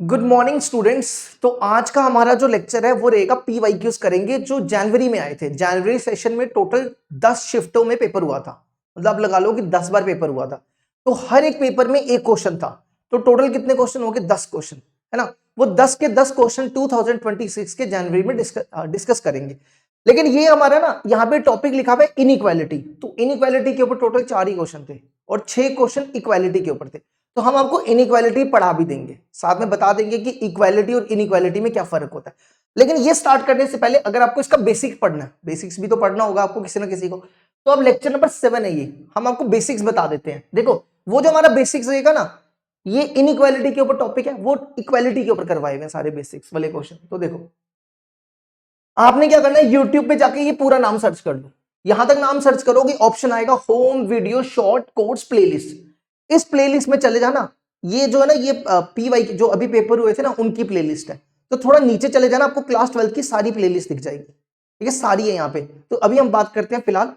Good morning students. तो आज का हमारा जो लेक्चर है वो रहेगा पीवाईक्यूज करेंगे जो जनवरी में आए थे। जनवरी सेशन में टोटल 10 शिफ्टों में पेपर हुआ था, मतलब लगा लो कि 10 बार पेपर हुआ था। तो हर एक पेपर में एक क्वेश्चन था, तो टोटल कितने क्वेश्चन हो गए? 10 क्वेश्चन, है ना। वो 10 के 10 क्वेश्चन 2026 के जनवरी में डिस्कस करेंगे। लेकिन ये हमारा ना यहाँ पे टॉपिक लिखा हुआ है इनइक्वालिटी। तो इनइक्वालिटी के ऊपर टोटल 4 ही क्वेश्चन थे और 6 क्वेश्चन इक्वालिटी के ऊपर थे। तो हम आपको इनइक्वालिटी पढ़ा भी देंगे, साथ में बता देंगे कि इक्वालिटी और इनइक्वालिटी में क्या फर्क होता है। लेकिन ये स्टार्ट करने से पहले अगर आपको इसका बेसिक्स पढ़ना है, बेसिक्स भी तो पढ़ना होगा आपको किसी ना किसी को, तो अब लेक्चर नंबर 7 है ये, हम आपको बेसिक्स बता देते हैं। देखो वो जो हमारा बेसिक्स रहेगा ना, ये इनइक्वालिटी के ऊपर टॉपिक है, वो इक्वालिटी के ऊपर करवाए हुए सारे बेसिक्स वाले क्वेश्चन। तो देखो आपने क्या करना है, यूट्यूब पे जाके ये पूरा नाम सर्च कर लो। यहां तक नाम सर्च करोगे, ऑप्शन आएगा home video short course playlist. इस प्लेलिस्ट में चले जाना। ये जो है ना, ये पीवाई जो अभी पेपर हुए थे ना, उनकी प्लेलिस्ट है। तो थोड़ा नीचे चले जाना, आपको क्लास 12 की सारी प्लेलिस्ट दिख जाएगी। ठीक है, सारी है यहाँ पे। तो अभी हम बात करते हैं फिलहाल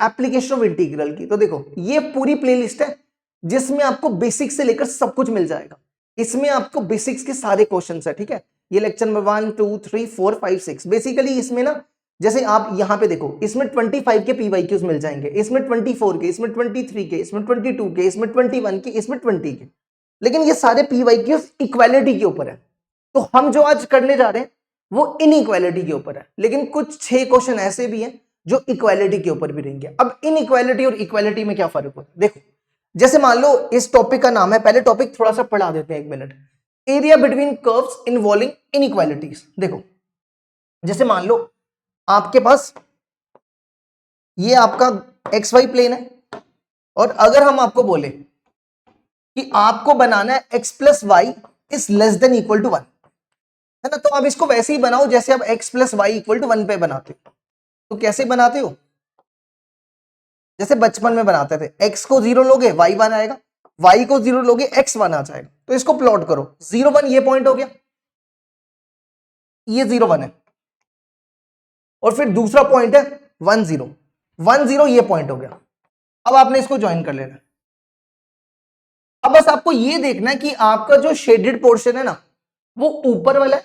एप्लीकेशन ऑफ इंटीग्रल की। तो देखो ये पूरी प्लेलिस्ट है जिसमें आपको बेसिक से लेकर सब कुछ मिल जाएगा। इसमें आपको बेसिक्स के सारे क्वेश्चन है। ठीक है, ये लेक्चर नंबर 1 2 3 4 5 6 बेसिकली इसमें ना, जैसे आप यहां पे देखो, इसमें 25 के पीवाईक्यूज मिल जाएंगे, इसमें 24 के, इसमें 23 के, इसमें 22 के, इसमें 21 के, इसमें 20 के। लेकिन ये सारे पीवाईक्यूज इक्वालिटी के ऊपर है। तो हम जो आज करने जा रहे हैं वो इनइक्वालिटी के ऊपर है, लेकिन कुछ 6 क्वेश्चन ऐसे भी हैं जो इक्वालिटी के ऊपर भी रहेंगे। अब इनइक्वालिटी और इक्वालिटी में क्या फर्क होता है देखो। जैसे मान लो इस टॉपिक का नाम है, पहले टॉपिक थोड़ा सा पढ़ा देते हैं, 1 minute. Area between curves involving inequalities. देखो जैसे मान लो आपके पास ये आपका एक्स वाई प्लेन है, और अगर हम आपको बोले कि आपको बनाना है X plus Y is less than equal to 1, है ना, तो आप इसको वैसे ही बनाओ जैसे आप X plus Y equal to 1 पे बनाते हो। तो कैसे बनाते हो? जैसे बचपन में बनाते थे, एक्स को 0 लोगे वाई 1 आएगा, वाई को 0 लोगे एक्स 1 आ जाएगा। तो इसको प्लॉट करो, 0 1 ये पॉइंट हो गया, ये 0 1 है, और फिर दूसरा पॉइंट है 1 0 1 0, ये पॉइंट हो गया। अब आपने इसको ज्वाइन कर लेना। अब बस आपको ये देखना है कि आपका जो शेडेड पोर्शन है ना, वो ऊपर वाला है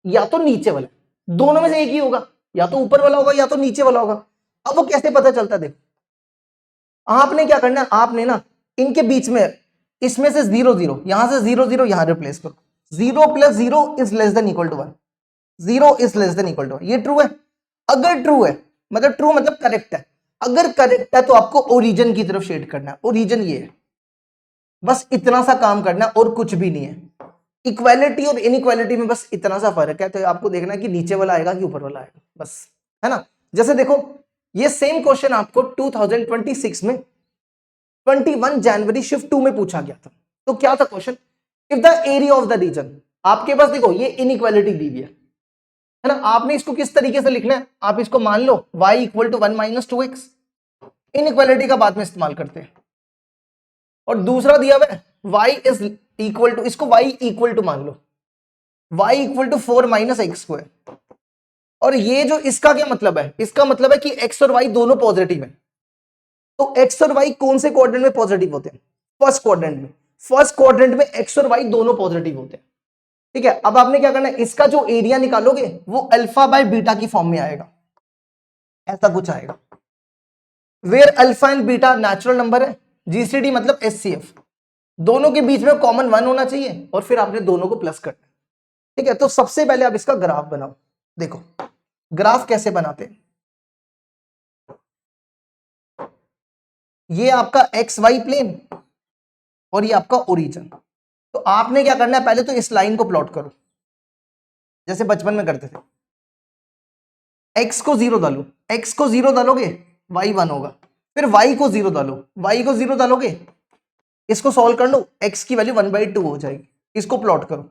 या तो नीचे वाला है। दोनों में से एक ही होगा, या तो ऊपर वाला होगा या तो नीचे वाला होगा। अब वो कैसे पता चलता है? देखो आपने क्या करना है, आपने ना इनके बीच में, इसमें से 0 0, यहां से 0 0 यहां रिप्लेस करो। 0 plus 0 is less than equal to 1, 0 is less than equal to 1। ये ट्रू है। अगर ट्रू है मतलब ट्रू मतलब करेक्ट है, अगर करेक्ट है तो आपको ओरिजिन की तरफ शेड करना है। ओरिजिन ये है, बस इतना सा काम करना है और कुछ भी नहीं है। इक्वालिटी और इनइक्वालिटी में बस इतना सा फर्क है। तो आपको देखना है कि नीचे वाला आएगा कि ऊपर वाला आएगा, बस, है ना। जैसे देखो ये सेम क्वेश्चन आपको 2026 में 21 जनवरी शिफ्ट 2 में पूछा गया था। तो क्या था question? If the area of the region, आपके पास देखो ये इनइक्वालिटी दी हुई है ना। आपने इसको किस तरीके से लिखना है? आप इसको मान लो y equal to 1 minus 2x, inequality का बाद में इस्तेमाल करते हैं। और दूसरा दिया हुआ है y इज इक्वल टू, इसको y इक्वल टू मान लो, y equal to 4 minus x square. और ये जो इसका क्या मतलब है? इसका मतलब है कि x और y दोनों पॉजिटिव है। तो x और y कौन से क्वाड्रेंट में पॉजिटिव होते हैं? फर्स्ट क्वाड्रेंट में। फर्स्ट क्वाड्रेंट में x और y दोनों पॉजिटिव होते हैं। ठीक है, अब आपने क्या करना है, इसका जो एरिया निकालोगे वो अल्फा बाय बीटा की फॉर्म में आएगा, ऐसा कुछ आएगा। Where alpha and beta natural number है, जीसीडी मतलब एचसीएफ, दोनों के बीच में कॉमन 1 होना चाहिए, और फिर आपने दोनों को प्लस करना है। ठीक है, तो सबसे पहले आप इसका ग्राफ बनाओ। देखो ग्राफ कैसे बनाते हैं, ये आपका एक्स वाई प्लेन और ये आपका ओरिजिन। तो आपने क्या करना है, पहले तो इस लाइन को प्लॉट करो जैसे बचपन में करते थे। एक्स को 0 डालो, एक्स को 0 डालोगे वाई 1 होगा, फिर वाई को 0 डालो, वाई को 0 डालोगे, इसको सॉल्व कर लो, एक्स की वैल्यू 1/2 हो जाएगी। इसको प्लॉट करो,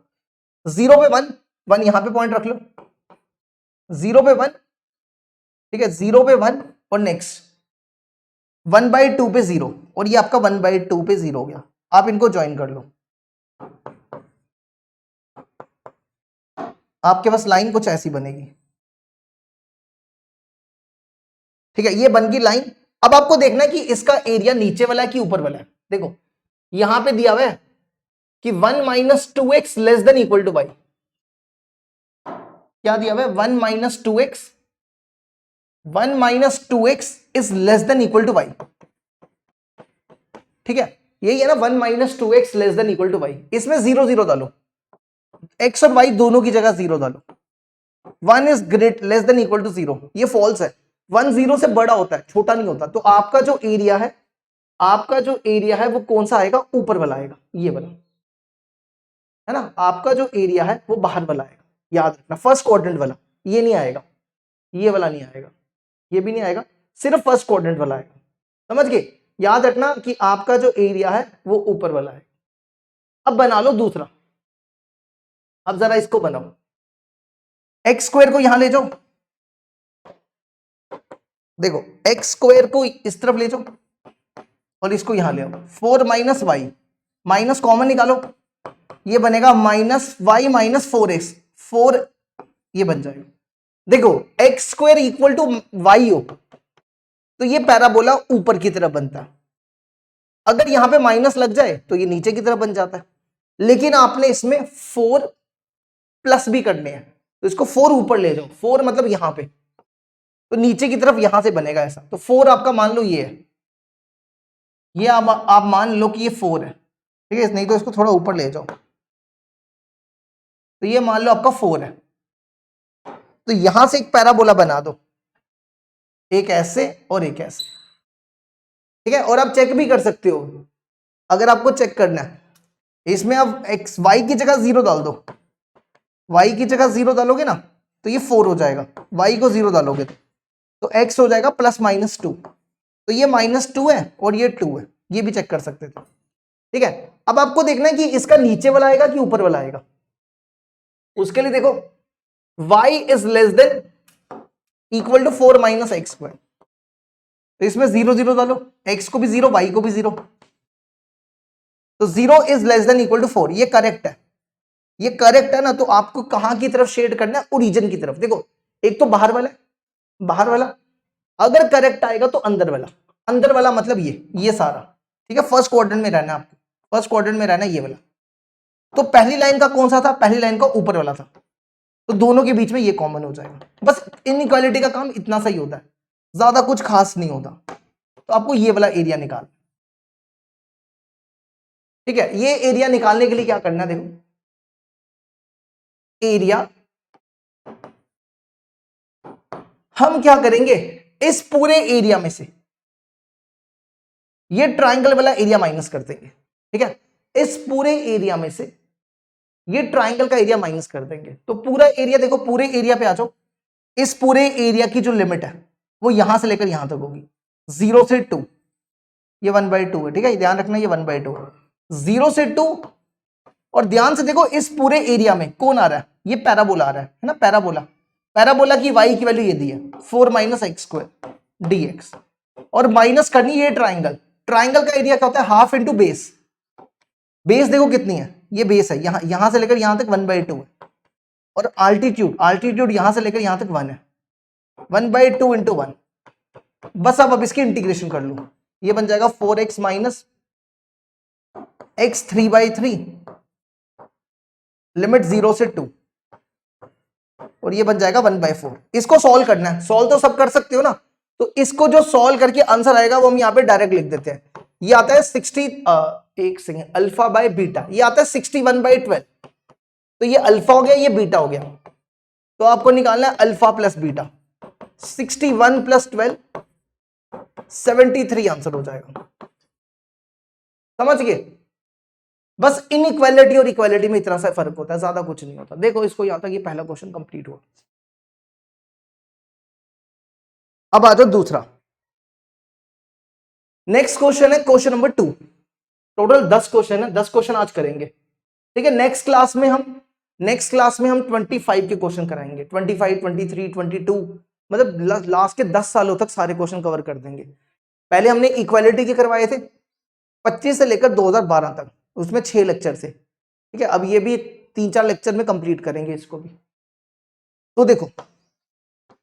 0 पे 1 1 यहां पे पॉइंट रख लो, 0 पे 1, ठीक है, 0 पे 1 और नेक्स्ट 1/2 पे 0, और ये आपका 1/2 पे 0 हो गया। आप इनको ज्वाइन कर लो, आपके पास लाइन कुछ ऐसी बनेगी। ठीक है, ये बन गई लाइन। अब आपको देखना है कि इसका एरिया नीचे वाला है कि ऊपर वाला है। देखो यहां पे दिया हुआ है कि 1 minus 2x less than equal to Y. क्या दिया हुआ है? 1 minus 2x, 1 minus 2x is less than equal to Y. ठीक है, यही है ना, 1 minus 2x less than equal to Y. इसमें 0 0 डालो, x और y दोनों की जगह 0 डालो। 1 is great less than equal to 0, ये फॉल्स है। 1 0 से बड़ा होता है, छोटा नहीं होता। तो आपका जो एरिया है, आपका जो एरिया है वो कौन सा आएगा? ऊपर वाला आएगा, ये वाला, है ना। आपका जो एरिया है वो बाहर वाला आएगा, याद रखना, फर्स्ट क्वाड्रेंट वाला। ये नहीं आएगा, ये वाला नहीं आएगा, ये भी नहीं आएगा, सिर्फ फर्स्ट क्वाड्रेंट वाला आएगा। समझ गए? याद रखना कि आपका जो एरिया है वो ऊपर वाला है। अब बना लो दूसरा। अब जरा इसको बनाओ, एक्स स्क्वायर को यहां ले जाओ। देखो, एक्स स्क्वायर को इस तरफ ले जाओ और इसको यहां ले आओ। 4 माइनस वाई, माइनस कॉमन निकालो, ये बनेगा माइनस वाई माइनस 4x, 4 ये बन जाएगा। देखो, X square equal to Y हो तो ये पैराबोला ऊपर की तरफ बनता है। अगर यहां पे माइनस लग जाए तो ये नीचे की तरफ बन जाता है। लेकिन आपने इसमें 4 प्लस भी करने हैं, तो इसको 4 ऊपर ले जाओ। 4 मतलब यहां पे, तो नीचे की तरफ यहां से बनेगा ऐसा। तो 4 आपका मान लो ये है, ये आप मान लो कि ये 4 है। ठीक है, नहीं तो इसको थोड़ा ऊपर ले जाओ, तो ये मान लो आपका 4 है। तो यहां से एक पैराबोला बना दो, एक ऐसे और एक ऐसे। ठीक है, और आप चेक भी कर सकते हो, अगर आपको चेक करना है, इसमें आप एक्स वाई की जगह 0 डाल दो। वाई की जगह 0 डालोगे ना तो ये 4 हो जाएगा, वाई को 0 डालोगे तो एक्स हो जाएगा प्लस माइनस 2। तो ये -2 है और ये 2 है, ये भी चेक कर सकते थे। ठीक है, अब आपको देखना है कि इसका नीचे वाला आएगा कि ऊपर वाला आएगा। उसके लिए देखो, y is less than equal to 4 minus x square, तो इसमें 0 0 डालो, x को भी 0, y को भी 0, तो 0 is less than equal to 4। ये करेक्ट है, ये करेक्ट है ना। तो आपको कहां की तरफ शेड करना है? ओरिजिन की तरफ। देखो, एक तो बाहर वाला, बाहर वाला, अगर करेक्ट आएगा तो अंदर वाला। अंदर वाला मतलब ये सारा। ठीक है, फर्स्ट क्वाड्रेंट में रहना है आपको, फर्स्ट क्वाड्रेंट में रहना है ये वाला। तो पहली लाइन का कौन सा था? पहली लाइन का ऊपर वाला था, तो दोनों के बीच में ये कॉमन हो जाएगा। बस इनइक्वालिटी का काम इतना सा ही होता है, ज्यादा कुछ खास नहीं होता। तो आपको ये वाला एरिया निकाल, ठीक है। ये एरिया निकालने के लिए क्या करना है? देखो, एरिया हम क्या करेंगे, इस पूरे एरिया में से ये ट्राइंगल वाला एरिया माइनस कर देंगे। ठीक है, इस पूरे एरिया में से ये ट्राइंगल का एरिया माइनस कर देंगे। तो पूरा एरिया, देखो पूरे एरिया पे आ जाओ। इस पूरे एरिया की जो लिमिट है वो यहां से लेकर यहां तक होगी, 0 से 2, ये 1/2 है। ठीक है, ध्यान रखना, ये 1/2 है, 0 से 2। और ध्यान से देखो, इस पूरे एरिया में कौन आ रहा है? ये पैराबोला आ रहा है ना, पैराबोला। पैराबोला की y की वैल्यू ये दी है, 4 माइनस एक्स स्क्वायर dx, और माइनस करनी ये ट्राइंगल। ट्राइंगल का एरिया क्या होता है? Half into base. बेस देखो कितनी है, ये बेस है, यहां से लेकर यहां तक 1/2 है। और आल्टीट्यूड, आल्टीट्यूड यहां से लेकर यहां तक 1 है, 1/2 इंटू 1। बस अब इसकी इंटीग्रेशन कर लो, ये बन जाएगा 4x माइनस एक्स 3/3, लिमिट 0 से 2, और ये बन जाएगा 1/4। इसको सॉल्व करना है, सॉल्व तो सब कर सकते हो ना। तो इसको जो सॉल्व करके आंसर आएगा वो हम यहाँ पे डायरेक्ट लिख देते हैं। ये आता है 60, एक सेकेंड, अल्फा बाय बीटा, ये आता है 61/12। तो ये अल्फा हो गया, ये बीटा हो गया। तो आपको निकालना है alpha plus beta, 61 plus 12, 73 answer हो जाएगा। समझ गए? बस इनइक्वालिटी और इक्वालिटी में इतना सा फर्क होता है, ज्यादा कुछ नहीं होता। देखो, इसको यहां तक ये पहला क्वेश्चन कंप्लीट हुआ। अब आ जाओ दूसरा। नेक्स्ट क्वेश्चन है क्वेश्चन नंबर 2। टोटल 10 क्वेश्चन है, 10 क्वेश्चन आज करेंगे। ठीक है, नेक्स्ट क्लास में हम 25 के क्वेश्चन कराएंगे, 25, 23, 22, मतलब लास्ट के 10 सालों तक सारे क्वेश्चन कवर कर देंगे। पहले हमने इक्वालिटी के करवाए थे 25 से लेकर 2012 तक, उसमें 6 लेक्चर थे। ठीक है, अब ये भी 3-4 लेक्चर में कंप्लीट करेंगे इसको भी। तो देखो,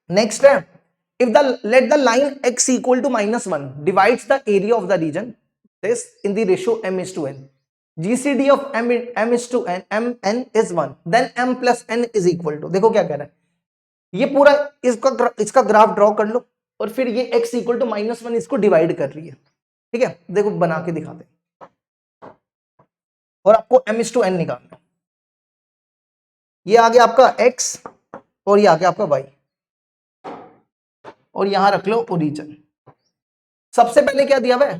नेक्स्ट है, if let the line x equal to -1 divides the area of the region this in the ratio m is to n, GCD of m is to n, mn is 1, then m plus n is equal to, देखो क्या कह रहा है, ये पूरा इसका graph draw कर लो और फिर ये x इक्वल टू -1 इसको डिवाइड कर रही है, ठीक है, देखो बना के दिखाते हैं, और आपको m is to n निकालना है। ये आ गया आपका x और ये आ गया आपका y, और यहां रख लो ओरिजिन। सबसे पहले क्या दिया हुआ है,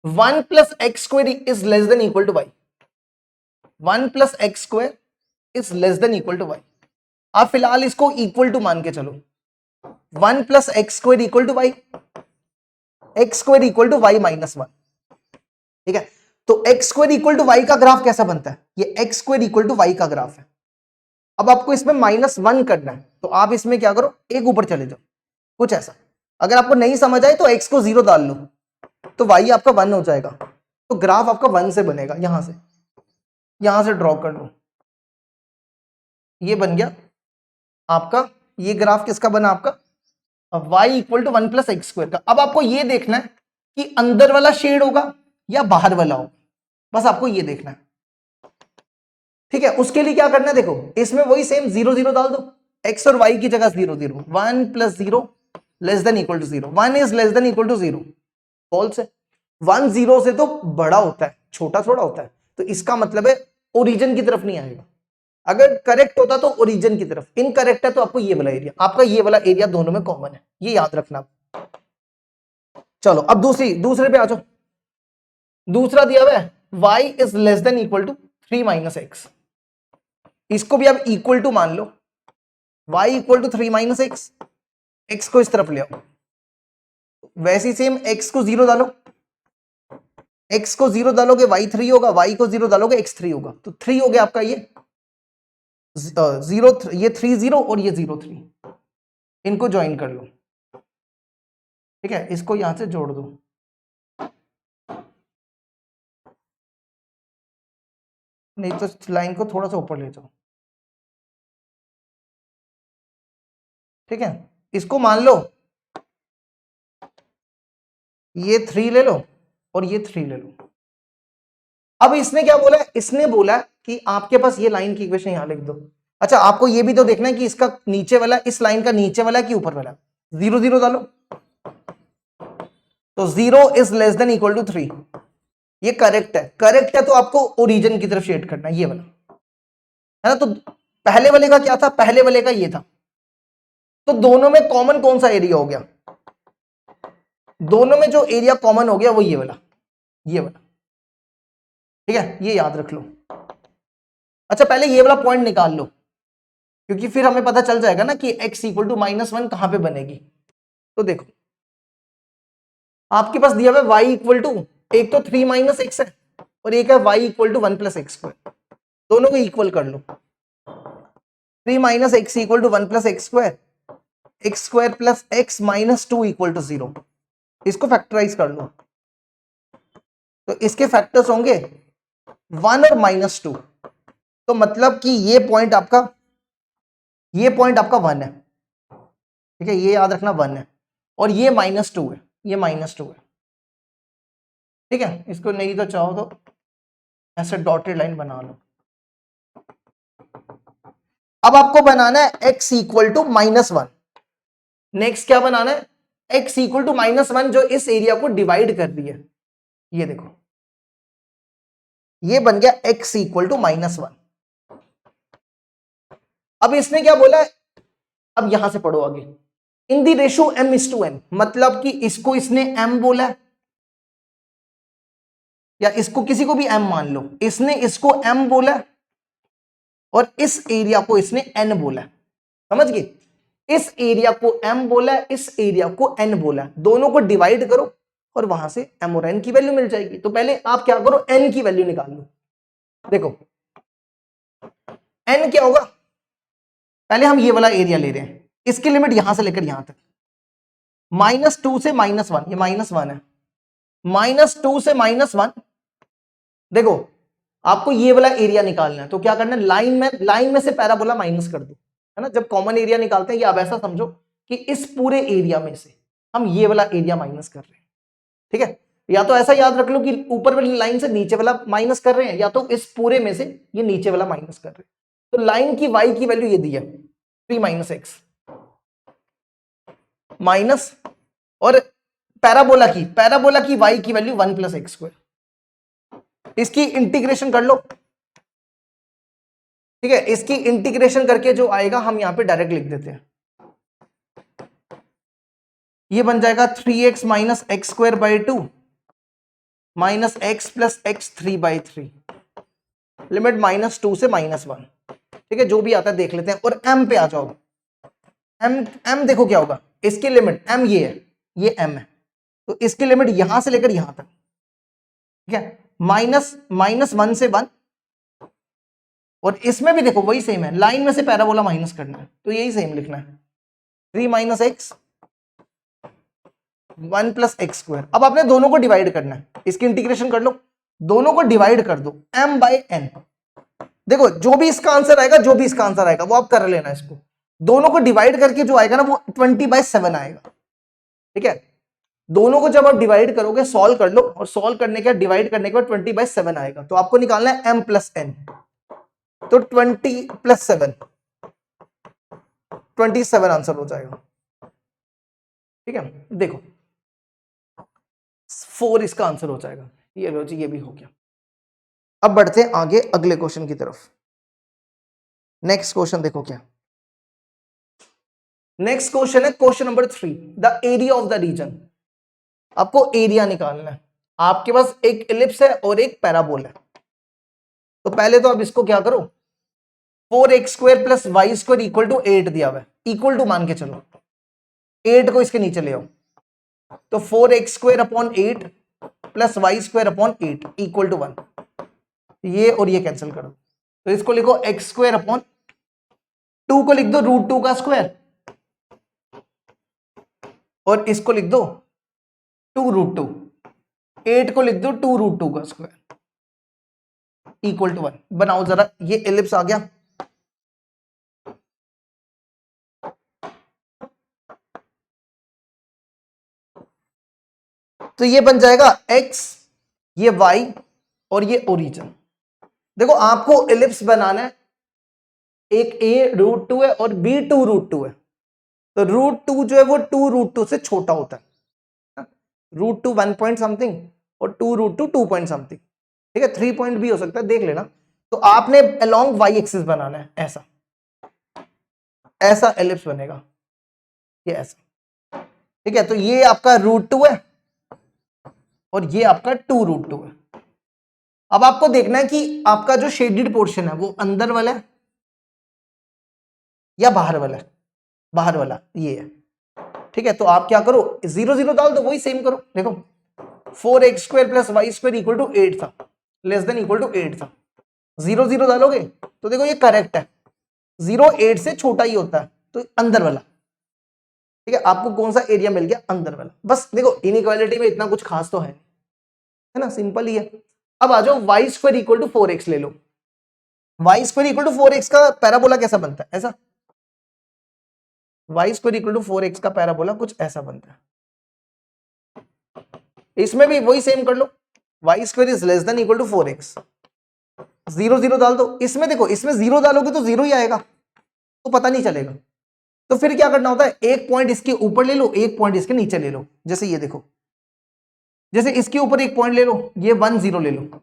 1 plus X square is less than equal to Y, 1 plus X square is less than equal to Y. आप फिलहाल इसको इक्वल टू मान के चलो, 1 plus X square equal to Y, X square equal to Y minus 1, ठीक है। तो x square equal to Y का ग्राफ कैसा बनता है, ये X square equal to Y का ग्राफ है। अब आपको इसमें -1 करना है, तो आप इसमें क्या करो, एक ऊपर चले जाओ, कुछ ऐसा। अगर आपको नहीं समझ आए तो x को 0 डाल लो, तो y आपका 1 हो जाएगा, तो ग्राफ आपका 1 से बनेगा। यहां से ड्रॉ कर लो, ये बन गया आपका, ये ग्राफ किसका बना आपका, y equal to 1 plus X square का। अब आपको ये देखना है कि अंदर वाला शेड होगा या बाहर वाला होगा, बस आपको ये देखना है, ठीक है। उसके लिए क्या करना है, देखो इसमें वही सेम 0 0 डाल दो, x और y की जगह 0 0, 1 plus 0 less than equal to 0, 1 is less than equal to 0, false है। 1 0 से तो बड़ा होता है, छोटा थोड़ा होता है, तो इसका मतलब है ओरिजिन की तरफ नहीं आएगा। अगर करेक्ट होता तो ओरिजिन की तरफ, इनकरेक्ट है तो आपको ये वाला एरिया, आपका ये वाला एरिया दोनों में कॉमन है, ये याद रखना। चलो अब दूसरे पे आ जाओ। दूसरा दिया हुआ है y is less than equal to 3 minus X, इसको भी आप इक्वल टू मान लो, y equal to 3 minus X, x को इस तरफ ले आओ, वैसे ही सेम x को 0 डालो, x को 0 डालोगे y 3 होगा, y को 0 डालोगे x 3 होगा, तो 3 हो गया आपका ये 0, ये 3 0 और ये 0 3, इनको ज्वाइन कर लो, ठीक है। इसको यहां से जोड़ दो, नहीं तो लाइन को थोड़ा सा ऊपर ले जाओ, ठीक है। इसको मान लो ये 3 ले लो और ये 3 ले लो। अब इसने क्या बोला है, इसने बोला कि आपके पास ये लाइन की इक्वेशन यहां लिख दो। अच्छा, आपको ये भी तो देखना है कि इसका नीचे वाला, इस लाइन का नीचे वाला कि ऊपर वाला, 0 0 डालो, तो 0 is less than equal to 3, ये करेक्ट है। करेक्ट है तो आपको ओरिजिन की तरफ शेड करना है, ये वाला है ना। तो पहले वाले का क्या था, पहले वाले का ये था, तो दोनों में कॉमन कौन सा एरिया हो गया, दोनों में जो एरिया कॉमन हो गया वो ये वाला, ये वाला, ठीक है, ये याद रख लो। अच्छा, पहले ये वाला पॉइंट निकाल लो, क्योंकि फिर हमें पता चल जाएगा ना कि x इक्वल टू -1 कहां पे बनेगी। तो देखो आपके पास दिया हुआ है y इक्वल टू, एक तो 3 माइनस एक्स है और एक है y equal to 1 plus X square, दोनों को इक्वल कर लो। 3 minus X equal to 1 plus X square plus x minus 2 equal to 0, इसको फैक्टराइज कर लो, तो इसके फैक्टर्स होंगे 1 और -2, तो मतलब कि ये पॉइंट आपका 1 है, ठीक है, ये याद रखना 1 है, और ये -2 है, ये -2 है, ठीक है। इसको नहीं तो चाहो तो ऐसे डॉटेड लाइन बना लो। अब आपको बनाना है x इक्वल टू -1, नेक्स्ट क्या बनाना है, x इक्वल टू -1 जो इस एरिया को डिवाइड कर रही है, ये देखो ये बन गया x इक्वल टू -1। अब इसने क्या बोला है, अब यहां से पढ़ो आगे, इन दी रेशो m:n, मतलब कि इसको इसने m बोला है, या इसको किसी को भी m मान लो, इसने इसको m बोला है और इस एरिया को इसने n बोला है, समझ गए, इस एरिया को m बोला है, इस एरिया को n बोला है, दोनों को डिवाइड करो और वहां से m और n की वैल्यू मिल जाएगी। तो पहले आप क्या करो, n की वैल्यू निकाल लो। देखो n क्या होगा, पहले हम ये वाला एरिया ले रहे हैं, इसकी लिमिट यहां से लेकर यहां तक, -2 से -1, ये -1 है, -2 से -1, देखो आपको ये वाला एरिया निकालना है, तो क्या करना है, लाइन में से पैराबोला माइनस कर दो, है ना। जब कॉमन एरिया निकालते हैं, ये आप ऐसा समझो कि इस पूरे एरिया में से हम ये वाला एरिया माइनस कर रहे हैं, ठीक है। या तो ऐसा याद रख लो कि ऊपर वाली लाइन से नीचे वाला माइनस कर रहे हैं, या तो इस पूरे में से ये नीचे वाला माइनस कर रहे हैं। तो लाइन की y की वैल्यू ये दी है 3 माइनस एक्स माइनस, और पैराबोला की y की वैल्यू 1 प्लस एक्स स्क्वायर। इसकी इंटीग्रेशन कर लो, ठीक है। इसकी इंटीग्रेशन करके जो आएगा हम यहां पे डायरेक्ट लिख देते हैं, ये बन जाएगा 3x minus x square by 2 minus x plus x 3/3, limit -2 से -1, ठीक है। जो भी आता है देख लेते हैं, और m पे आ जाओ। m देखो क्या होगा, इसकी लिमिट m ये है, ये m है, तो इसकी लिमिट यहां से लेकर यहां तक, ठीक है, -1 से 1, और इसमें भी देखो वही सेम है, लाइन में से पैराबोला माइनस करना है, तो यही सेम लिखना है 3 minus x 1 plus X square. अब आपने दोनों को डिवाइड करना है, इसकी इंटीग्रेशन कर लो, दोनों को डिवाइड कर दो m बाई n। देखो जो भी इसका आंसर आएगा वो आप कर लेना, इसको दोनों को डिवाइड करके जो आएगा ना वो 20/7 आएगा, ठीक है। दोनों को जब आप डिवाइड करोगे, सॉल्व कर लो, और सॉल्व करने के डिवाइड करने के बाद 20/7 आएगा, तो आपको निकालना है m प्लस n, तो 20 प्लस 7 27 आंसर हो जाएगा, ठीक है। देखो 4 इसका आंसर हो जाएगा, ये लो जी, ये भी हो गया। अब बढ़ते हैं आगे अगले क्वेश्चन की तरफ। नेक्स्ट क्वेश्चन देखो क्या, नेक्स्ट क्वेश्चन है question number 3, the area of the region. आपको एरिया निकालना है, आपके पास एक इलिप्स है और एक पैराबोला है। तो पहले तो आप इसको क्या करो, 4x square plus y square equal to 8 दिया हुआ है, इक्वल टू मान के चलो, 8 को इसके नीचे ले आओ, तो 4x square upon 8 plus y square upon 8 equal to 1, ये और ये कैंसिल कर दो, तो इसको लिखो x स्क्वायर अपॉन 2 को लिख दो √2 का स्क्वायर, और इसको लिख दो 2√2, 8 को लिख दो 2√2 का स्क्वायर इक्वल टू 1। बनाओ जरा, ये एलिप्स आ गया, तो ये बन जाएगा x, ये y, और ये ओरिजिन। देखो आपको एलिप्स बनाना है, एक a √2 है और b 2√2 है, तो √2 जो है वो 2√2 से छोटा होता है, √2 1 पॉइंट समथिंग और 2√2 2 पॉइंट समथिंग, ठीक है, 3 पॉइंट भी हो सकता है, देख लेना। तो आपने अलोंग y एक्सिस बनाना है, ऐसा ऐसा एलिप्स बनेगा, ये ऐसा, ठीक है। तो ये आपका √2 है और ये आपका 2√2 है। अब आपको देखना है कि आपका जो शेडेड पोर्शन है वो अंदर वाला है या बाहर वाला है, बाहर वाला ये है, ठीक है। तो आप क्या करो, 0 0 डाल दो, वही सेम करो। देखो 4x square plus y square equal to 8 था, लेस देन इक्वल टू 8 था, 0 0 डालोगे तो देखो ये करेक्ट है, 0 8 से छोटा ही होता है, तो अंदर वाला, ठीक है। आपको कौन सा एरिया मिल गया, अंदर वाला। बस देखो इनइक्वालिटी में इतना कुछ खास तो है ना, सिंपल ही है। अब आ जाओ Y square equal to 4x ले लो, y square equal to 4x का पैराबोला कैसा बनता है, ऐसा, Y square equal to 4x का पैराबोला कुछ ऐसा बनता है। इसमें भी वही सेम कर लो, y square is less than equal to 4x, 0 0 डाल दो। इसमें देखो, इसमें 0 डालोगे तो 0 ही आएगा, तो पता नहीं चलेगा। तो फिर क्या करना होता है, एक पॉइंट इसके ऊपर ले लो, एक पॉइंट इसके नीचे ले लो। जैसे ये देखो, जैसे इसके ऊपर एक पॉइंट ले लो, ये 1 0 ले लो,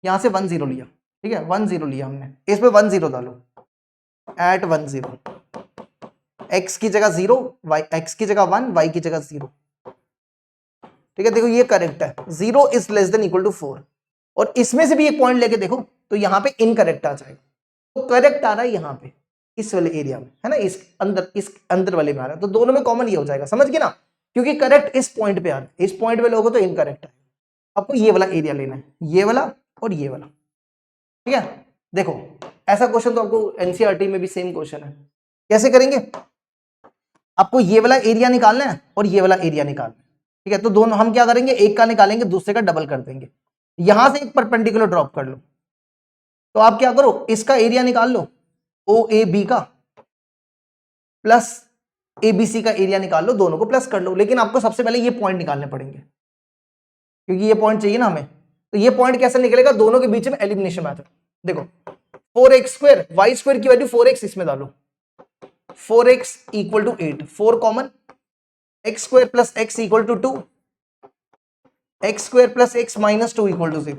यहां से 1 0 लिया, ठीक है, 1 0 लिया हमने, इसमें 1 0 डालो, एट 1 0, x की जगह 0, y x की जगह 1, y की जगह 0, ठीक है। देखो ये करेक्ट है, 0 is less than equal to 4, और इसमें से भी एक पॉइंट लेके देखो तो यहां पे इनकरेक्ट आ जाएगा, तो करेक्ट आ रहा है यहां पे इस वाले एरिया में, है ना, इस अंदर वाले में आ रहा है, तो दोनों में कॉमन ये हो जाएगा, समझ गए ना, क्योंकि करेक्ट इस पॉइंट पे आ रहा है, इस पॉइंट पे लोगे तो इनकरेक्ट है। आपको ये वाला एरिया लेना है, ये वाला और ये वाला, ठीक है। देखो ऐसा क्वेश्चन तो आपको एनसीईआरटी में भी सेम क्वेश्चन है, कैसे करेंगे, आपको ये वाला एरिया निकालना है और ये वाला एरिया निकालना है, ठीक है। तो दोनों हम क्या करेंगे, एक का निकालेंगे, दूसरे का डबल कर देंगे, यहां से एक परपेंडिकुलर ड्रॉप कर लो, तो आप क्या करो, इसका एरिया निकाल लो, ओ ए बी का प्लस एबीसी का एरिया निकाल लो, दोनों को प्लस कर लो, लेकिन आपको सबसे पहले ये पॉइंट निकालने पड़ेंगे, क्योंकि ये पॉइंट चाहिए ना हमें। तो ये पॉइंट कैसे निकलेगा, दोनों के बीच में एलिमिनेशन मेथड। देखो 4x² y² की वैल्यू 4x इसमें डालो, 4x equal to 8, 4 common, x² plus x equal to 2, x² plus x minus 2 equal to 0,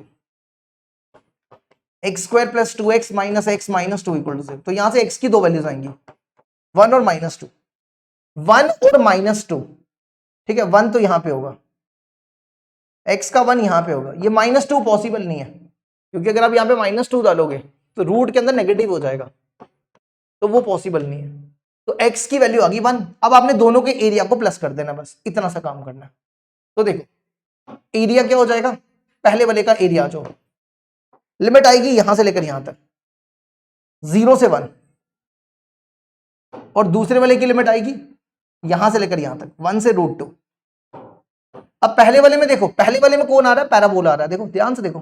x² plus 2x minus x minus 2 equal to 0। तो यहां से x की दो वैल्यूज आएंगी, 1 और -2, 1 और -2, ठीक है। 1 तो यहां पे होगा, x का 1 यहां पे होगा, ये -2 पॉसिबल नहीं है, क्योंकि अगर आप यहां पे -2 डालोगे तो रूट के अंदर नेगेटिव हो जाएगा, तो वो पॉसिबल नहीं है। तो x की वैल्यू आ गई 1। अब आपने दोनों के एरिया को प्लस कर देना, बस इतना सा काम करना है। तो देखो एरिया क्या हो जाएगा, पहले वाले का एरिया जो लिमिट आएगी यहां से लेकर यहां तक 0 से 1, और दूसरे वाले की लिमिट आएगी यहां से लेकर यहां तक 1 से √2। अब पहले वाले में देखो, पहले वाले में कौन आ रहा है, पैराबोला आ रहा है। देखो ध्यान से देखो,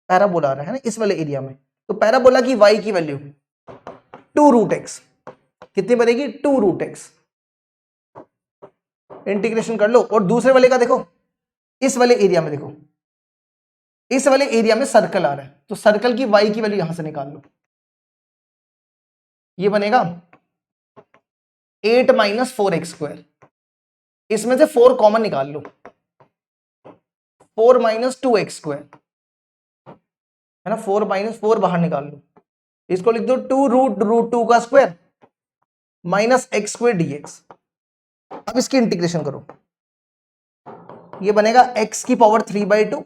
पैराबोला आ रहा है ना इस वाले एरिया में। तो पैराबोला की y की वैल्यू 2√x कितनी बनेगी, 2√x। इंटीग्रेशन कर लो। और दूसरे वाले का देखो, इस वाले एरिया में देखो, इस वाले एरिया में सर्कल आ रहा है, तो सर्कल की y की वैल्यू यहां से निकाल लो, ये बनेगा 8 - 4x²। इसमें से 4 कॉमन निकाल लो, 4 - 2x², है ना, 4 - 4 बाहर निकाल लो, इसको लिख दो 2√√2 का स्क्वायर माइनस x² dx। अब इसकी इंटीग्रेशन करो, ये बनेगा x की पावर 3/2,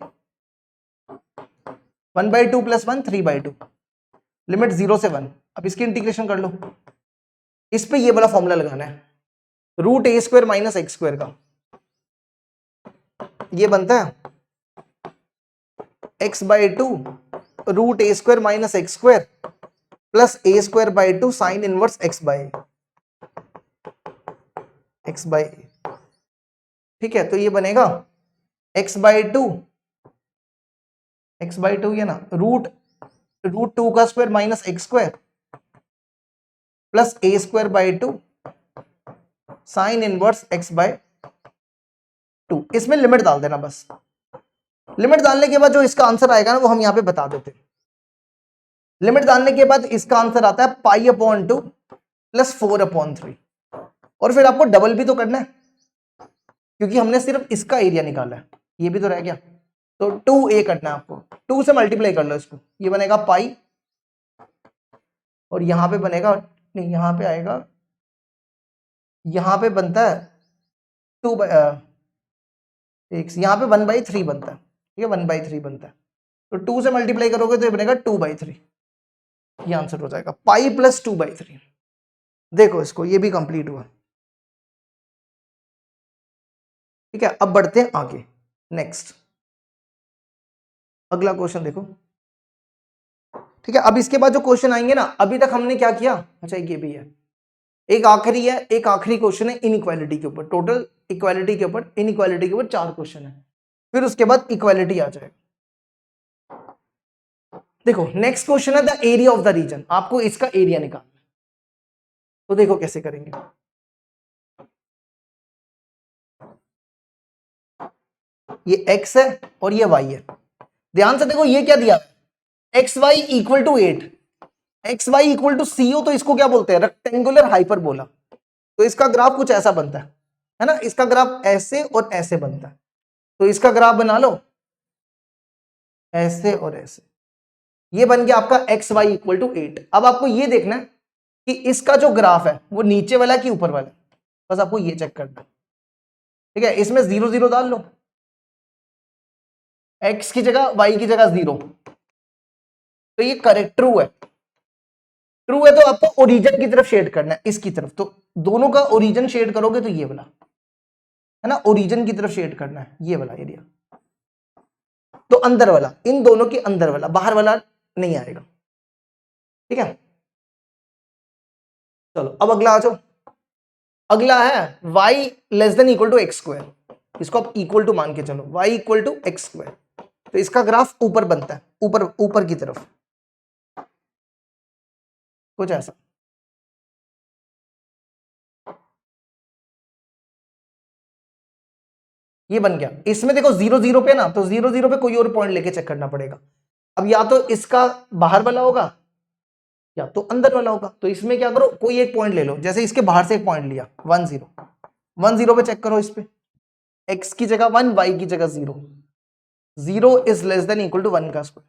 1/2 + 1 3/2, लिमिट 0 से 1। अब इसकी इंटीग्रेशन कर लो, इस पे ये वाला फॉर्मूला लगाना है, √a² माइनस x² का, ये बनता है x/2 √a² minus x² plus a²/2 sine inverse x/a। ठीक है, तो ये बनेगा x/2 ये ना √2 का square minus x² plus a²/2 sine inverse x/2। इसमें लिमिट डाल देना बस। लिमिट डालने के बाद जो इसका आंसर आएगा ना वो हम यहां पे बता देते हैं। लिमिट डालने के बाद इसका आंसर आता है π/2 + 4/3। और फिर आपको डबल भी तो करना है, क्योंकि हमने सिर्फ इसका एरिया निकाला है, ये भी तो रह गया। तो 2a करना है आपको, 2 से मल्टीप्लाई कर लो इसको, ये बनेगा पाई, और यहां पे बनेगा, नहीं यहां पे आएगा, यहां पे बनता है 2 यहां पे 1/3 बनता है, ठीक है, 1/3 बनता है। तो 2 से मल्टीप्लाई करोगे तो ये बनेगा 2/3, ये आंसर हो जाएगा पाई + 2/3। देखो इसको, ये भी कंप्लीट हुआ। ठीक है, अब बढ़ते हैं आगे, नेक्स्ट अगला क्वेश्चन देखो। ठीक है, अब इसके बाद जो क्वेश्चन आएंगे ना, अभी तक हमने क्या किया, अच्छा ये भी है, एक आखिरी है, एक आखिरी क्वेश्चन है इनइक्वालिटी के ऊपर। टोटल इक्वालिटी के ऊपर, इनइक्वालिटी के ऊपर 4 क्वेश्चन है, फिर उसके बाद इक्वालिटी आ जाएगा। देखो नेक्स्ट क्वेश्चन है the area of the region, आपको इसका एरिया निकालना है। तो देखो कैसे करेंगे, ये x है और ये y है। ध्यान से देखो, ये क्या दिया है, xy equal to 8, xy equal to CO, तो इसको क्या बोलते हैं, रेक्टेंगुलर हाइपरबोला। तो इसका ग्राफ कुछ ऐसा बनता है ना, इसका ग्राफ ऐसे और ऐसे बनता है। तो इसका ग्राफ बना लो ऐसे और ऐसे, ये बन गया आपका xy इक्वल टू 8। अब आपको ये देखना है कि इसका जो ग्राफ है वो नीचे वाला कि ऊपर वाला, बस आपको ये चेक करना है। ठीक है, इसमें 0 0 डाल लो, x की जगह y की जगह 0, तो ये करेक्ट ट्रू है। ट्रू है तो आपको ओरिजिन की तरफ शेड करना है, इसकी तरफ। तो दोनों का ओरिजिन शेड करोगे तो ये वाला है ना, ओरिजिन की तरफ शेड करना है, ये वाला एरिया। तो अंदर वाला, इन दोनों के अंदर वाला, बाहर वाला नहीं आएगा। ठीक है, चलो अब अगला आ जाओ। अगला है y <= x²। इसको आप इक्वल टू मान के चलो, y = x²। तो इसका ग्राफ ऊपर बनता है, ऊपर ऊपर की तरफ कुछ ऐसा। ये बन गया। इसमें देखो 0 0 पे ना, तो 0 0 पे कोई और पॉइंट लेके चेक करना पड़ेगा। अब या तो इसका बाहर वाला होगा या तो अंदर वाला होगा। तो इसमें क्या करो, कोई एक पॉइंट ले लो, जैसे इसके बाहर से एक पॉइंट लिया 1 0, 1 0 पे चेक करो। इस पे x की जगह 1, y की जगह 0, 0 is less than equal to 1 का स्क्वायर,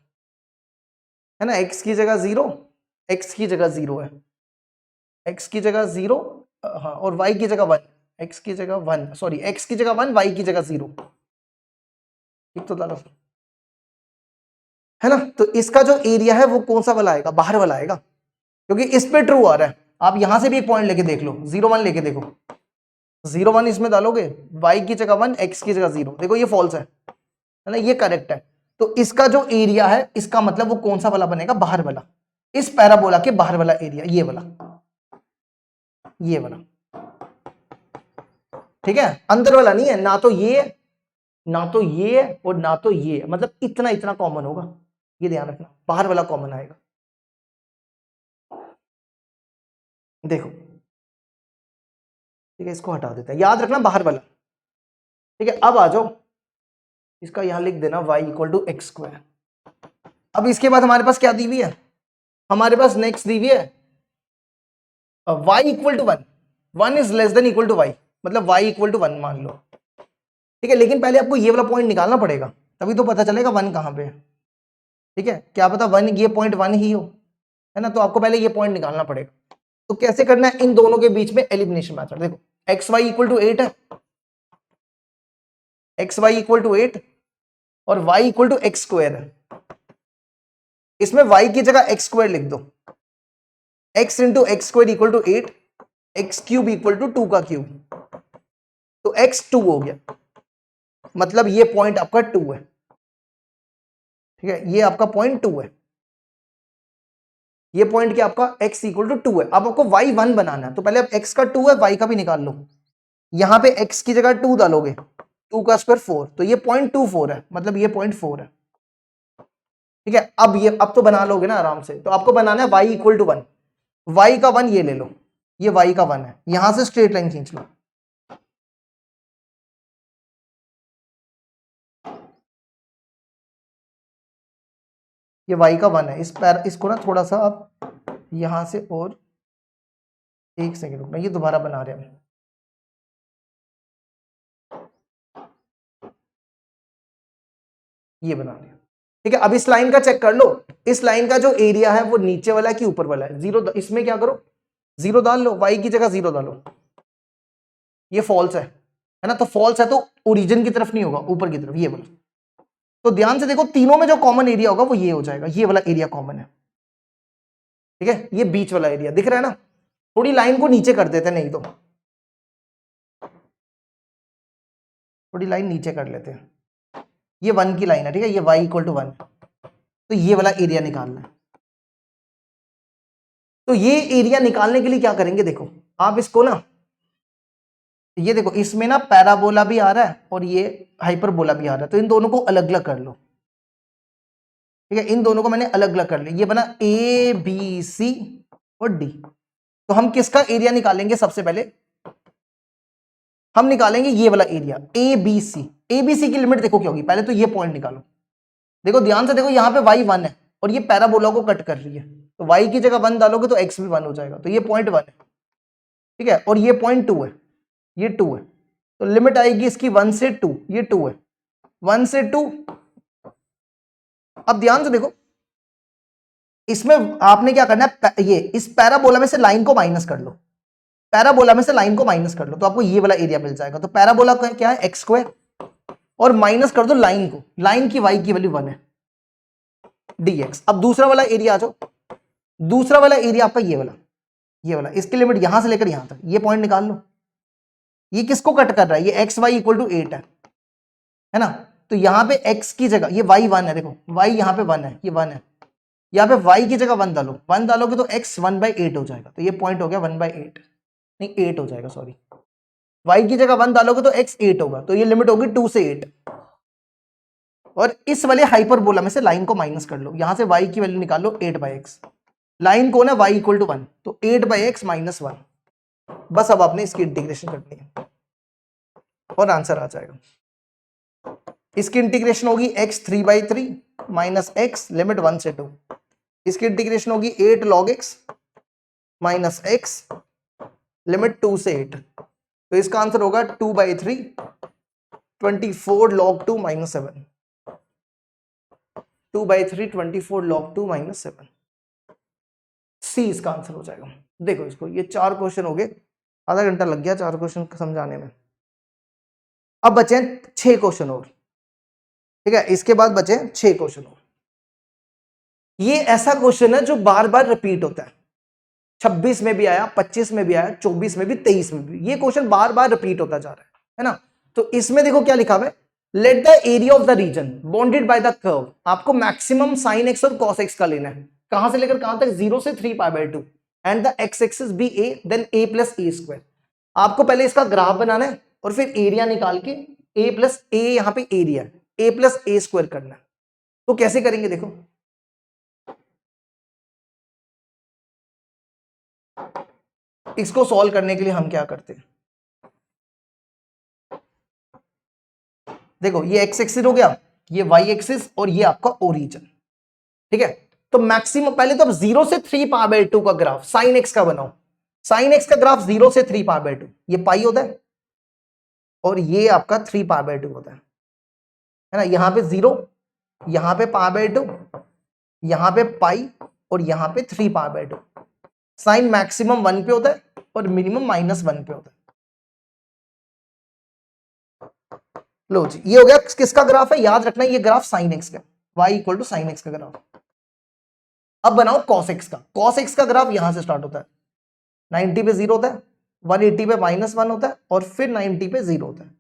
है ना। x की जगह 0, x की जगह 0 है, x की जगह 0, हाँ, और y की जगह 1, x की जगह 1, सॉरी x की जगह 1, y की जगह 0, ठीक तो डालो, है ना। तो इसका जो एरिया है वो कौन सा वाला आएगा, बाहर वाला आएगा, क्योंकि इस पे ट्रू आ रहा है। आप यहां से भी एक पॉइंट लेके देख लो, 0 1 लेके देखो, 0 1 इसमें डालोगे, y की जगह 1, x की जगह 0, देखो ये फॉल्स है ना, ये करेक्ट है। तो इसका जो एरिया है, इसका मतलब वो कौन सा वाला बनेगा, बाहर वाला, इस पैराबोला के बाहर वाला एरिया, ये वाला, ये वाला, ठीक है। अंदर वाला नहीं है, ना तो ये, ना तो ये और ना तो ये, मतलब इतना इतना कॉमन होगा, ये ध्यान रखना, बाहर वाला कॉमन आएगा। देखो ठीक है, इसको हटा देता है, याद रखना बाहर वाला, ठीक है। अब आ जाओ, इसका यहां लिख देना y equal to x square. अब इसके बाद हमारे पास क्या दी हुई है, हमारे पास नेक्स्ट दी हुई है y equal to 1, 1 is less than equal to y, मतलब y इक्वल टू 1 मान लो, ठीक है। लेकिन पहले आपको ये वाला पॉइंट निकालना पड़ेगा, तभी तो पता चलेगा 1 कहां पे है, ठीक है। क्या पता 1, ये पॉइंट 1 ही हो, है ना। तो आपको पहले ये पॉइंट निकालना पड़ेगा। तो कैसे करना है, इन दोनों के बीच में एलिमिनेशन मेथड। देखो एक्स वाई इक्वल टू 8 है, एक्स वाई इक्वल टू 8 और y equal to x square है। इसमें y की जगह एक्स स्क्वायर लिख दो, x into x square equal to 8, x cube equal to 2 का क्यूब, तो x 2 हो गया, मतलब ये पॉइंट आपका 2 है, ठीक है। ये आपका पॉइंट 2 है, ये पॉइंट क्या आपका x इक्वल टू 2 है। अब आपको y 1 बनाना है, तो पहले अब x का 2 है, y का भी निकाल लो। यहां पे x की जगह 2 डालोगे, 2 का स्क्वायर 4, तो ये 0.24 है, मतलब ये 0.4 है, ठीक है। अब तो बना लोगे ना आराम से। तो आपको बनाना है y इक्वल टू 1, y का 1 ये ले लो, ये y का 1 है, यहां से स्ट्रेट लाइन खींच लो, ये y का 1 है। इसको ना थोड़ा सा आप यहां से, और एक सेकेंड रुकना, ये दोबारा बना रहे हैं, ये बना लिया, ठीक है। अब इस लाइन का चेक कर लो, इस लाइन का जो एरिया है वो नीचे वाला है कि ऊपर वाला है, 0, इसमें क्या करो 0 डाल लो, y की जगह 0 डालो, ये फॉल्स है ना। तो फॉल्स है तो ओरिजिन की तरफ नहीं होगा, ऊपर की तरफ, ये वाला। तो ध्यान से देखो, तीनों में जो कॉमन एरिया होगा वो ये हो जाएगा, ये वाला एरिया कॉमन है, ठीक है। ये बीच वाला एरिया दिख रहा है ना। थोड़ी लाइन को नीचे कर देते हैं, नहीं तो थोड़ी लाइन नीचे कर लेते हैं, ये 1 की लाइन है, ठीक है। ये y इक्वल टू 1, तो ये वाला एरिया निकालना है। तो ये एरिया निकालने के लिए क्या करेंगे, देखो आप इसको ना, ये देखो इसमें ना पैराबोला भी आ रहा है और ये हाइपरबोला भी आ रहा है, तो इन दोनों को अलग अलग कर लो, ठीक है। इन दोनों को मैंने अलग अलग कर लिया, ये बना ए बी सी और डी। तो हम किसका एरिया निकालेंगे, सबसे पहले हम निकालेंगे ये वाला area A B C. A B C की लिमिट देखो क्या होगी, पहले तो ये पॉइंट निकालो, देखो ध्यान से देखो, यहाँ पे y 1 है और ये पैराबोला को कट कर रही है, तो y की जगह 1 डालोगे तो x भी 1 हो जाएगा, तो ये पॉइंट 1 है, ठीक है। और ये पॉइंट 2 है, ये 2 है, तो लिमिट आएगी इसकी 1 से 2, ये 2 है, 1 से 2। अब ध्यान से देखो, इसमें आपने क्या करना है, ये इस पैराबोला में से लाइन को माइनस कर लो, पैराबोला में से लाइन को माइनस कर लो, तो आपको ये वाला एरिया मिल जाएगा। तो पैराबोला का क्या है, एक्स स्क्वायर, और माइनस कर दो लाइन को, लाइन की y की वैल्यू 1 है, dx। अब दूसरा वाला एरिया आ जाओ, दूसरा वाला एरिया आपका ये वाला, इसकी लिमिट यहां से लेकर यहां तक, ये पॉइंट निकाल लो। ये किसको कट कर रहा है, ये एक्स वाई इक्वल टू 8 है ना। तो यहां पे x की जगह ये y 1 है, देखो y यहां पे 1 है, ये 1 है, यहाँ पे y की जगह 1 डालो, 1 डालोगे तो x 1/8 हो जाएगा, तो ये पॉइंट हो गया 1/8, नहीं 8 हो जाएगा, सॉरी। y की जगह 1 डालोगे तो x 8 होगा, तो ये लिमिट होगी 2 से 8। और इस वाले हाइपरबोला में से लाइन को माइनस कर लो, यहां से y की वैल्यू निकाल लो 8/x, लाइन कौन है y इक्वल टू 1, तो 8/x माइनस 1। बस अब आपने इसकी इंटीग्रेशन करनी है और आंसर आ जाएगा। इसकी इंटीग्रेशन होगी x 3/3 माइनस x लिमिट 1 से 2। इसकी इंटीग्रेशन होगी 8 log x minus x limit 2 से 8। तो इसका आंसर होगा 2/3 24 log 2 माइनस 7। 2/3 24 log 2 माइनस 7, सी इसका आंसर हो जाएगा। देखो इसको, ये 4 क्वेश्चन हो गए, आधा घंटा लग गया 4 क्वेश्चन समझाने में। अब बचे 6 क्वेश्चन और, ठीक है, इसके बाद बचे 6 क्वेश्चन और। ये ऐसा क्वेश्चन है जो बार बार रिपीट होता है, 26 में भी आया, 25 में भी आया, 24 में भी, 23 में भी, ये क्वेश्चन बार बार रिपीट होता जा रहा है ना। तो इसमें देखो क्या लिखा हुआ है, let the area of the reason bounded by the curve. आपको मैक्सिमम साइन एक्स और कॉस एक्स का लेना है, कहां से लेकर कहां तक, 0 से 3π/2 and the x axis be a then a plus a square. आपको पहले इसका ग्राफ बनाना है और फिर एरिया निकाल के a प्लस ए, यहां पे area a plus a square करना है। तो कैसे करेंगे देखो, इसको सॉल्व करने के लिए हम क्या करते हैं, देखो ये एक्स एक्सिस हो गया, ये वाई एक्सिस और ये आपका ओरिजिन, ठीक है। तो मैक्सिमम पहले तो अब 0 से 3π/2 का ग्राफ साइन एक्स का बनाओ। साइन एक्स का ग्राफ 0 से 3π/2, ये पाई होता है और ये आपका 3π/2 होता है ना। यहां पे 0, यहां पे π/2, यहां पे पाई और यहां पे 3π/2। साइन मैक्सिमम 1 पे होता है और मिनिमम -1 पे होता है। लो जी, ये हो गया किसका ग्राफ है, याद रखना ये ग्राफ साइन एक्स का, y equal to sine x का ग्राफ। अब बनाओ कॉस एक्स का। कॉस एक्स का ग्राफ यहां से स्टार्ट होता है, 90 पे 0 होता है, 180 पे -1 होता है और फिर 90 पे 0 होता है।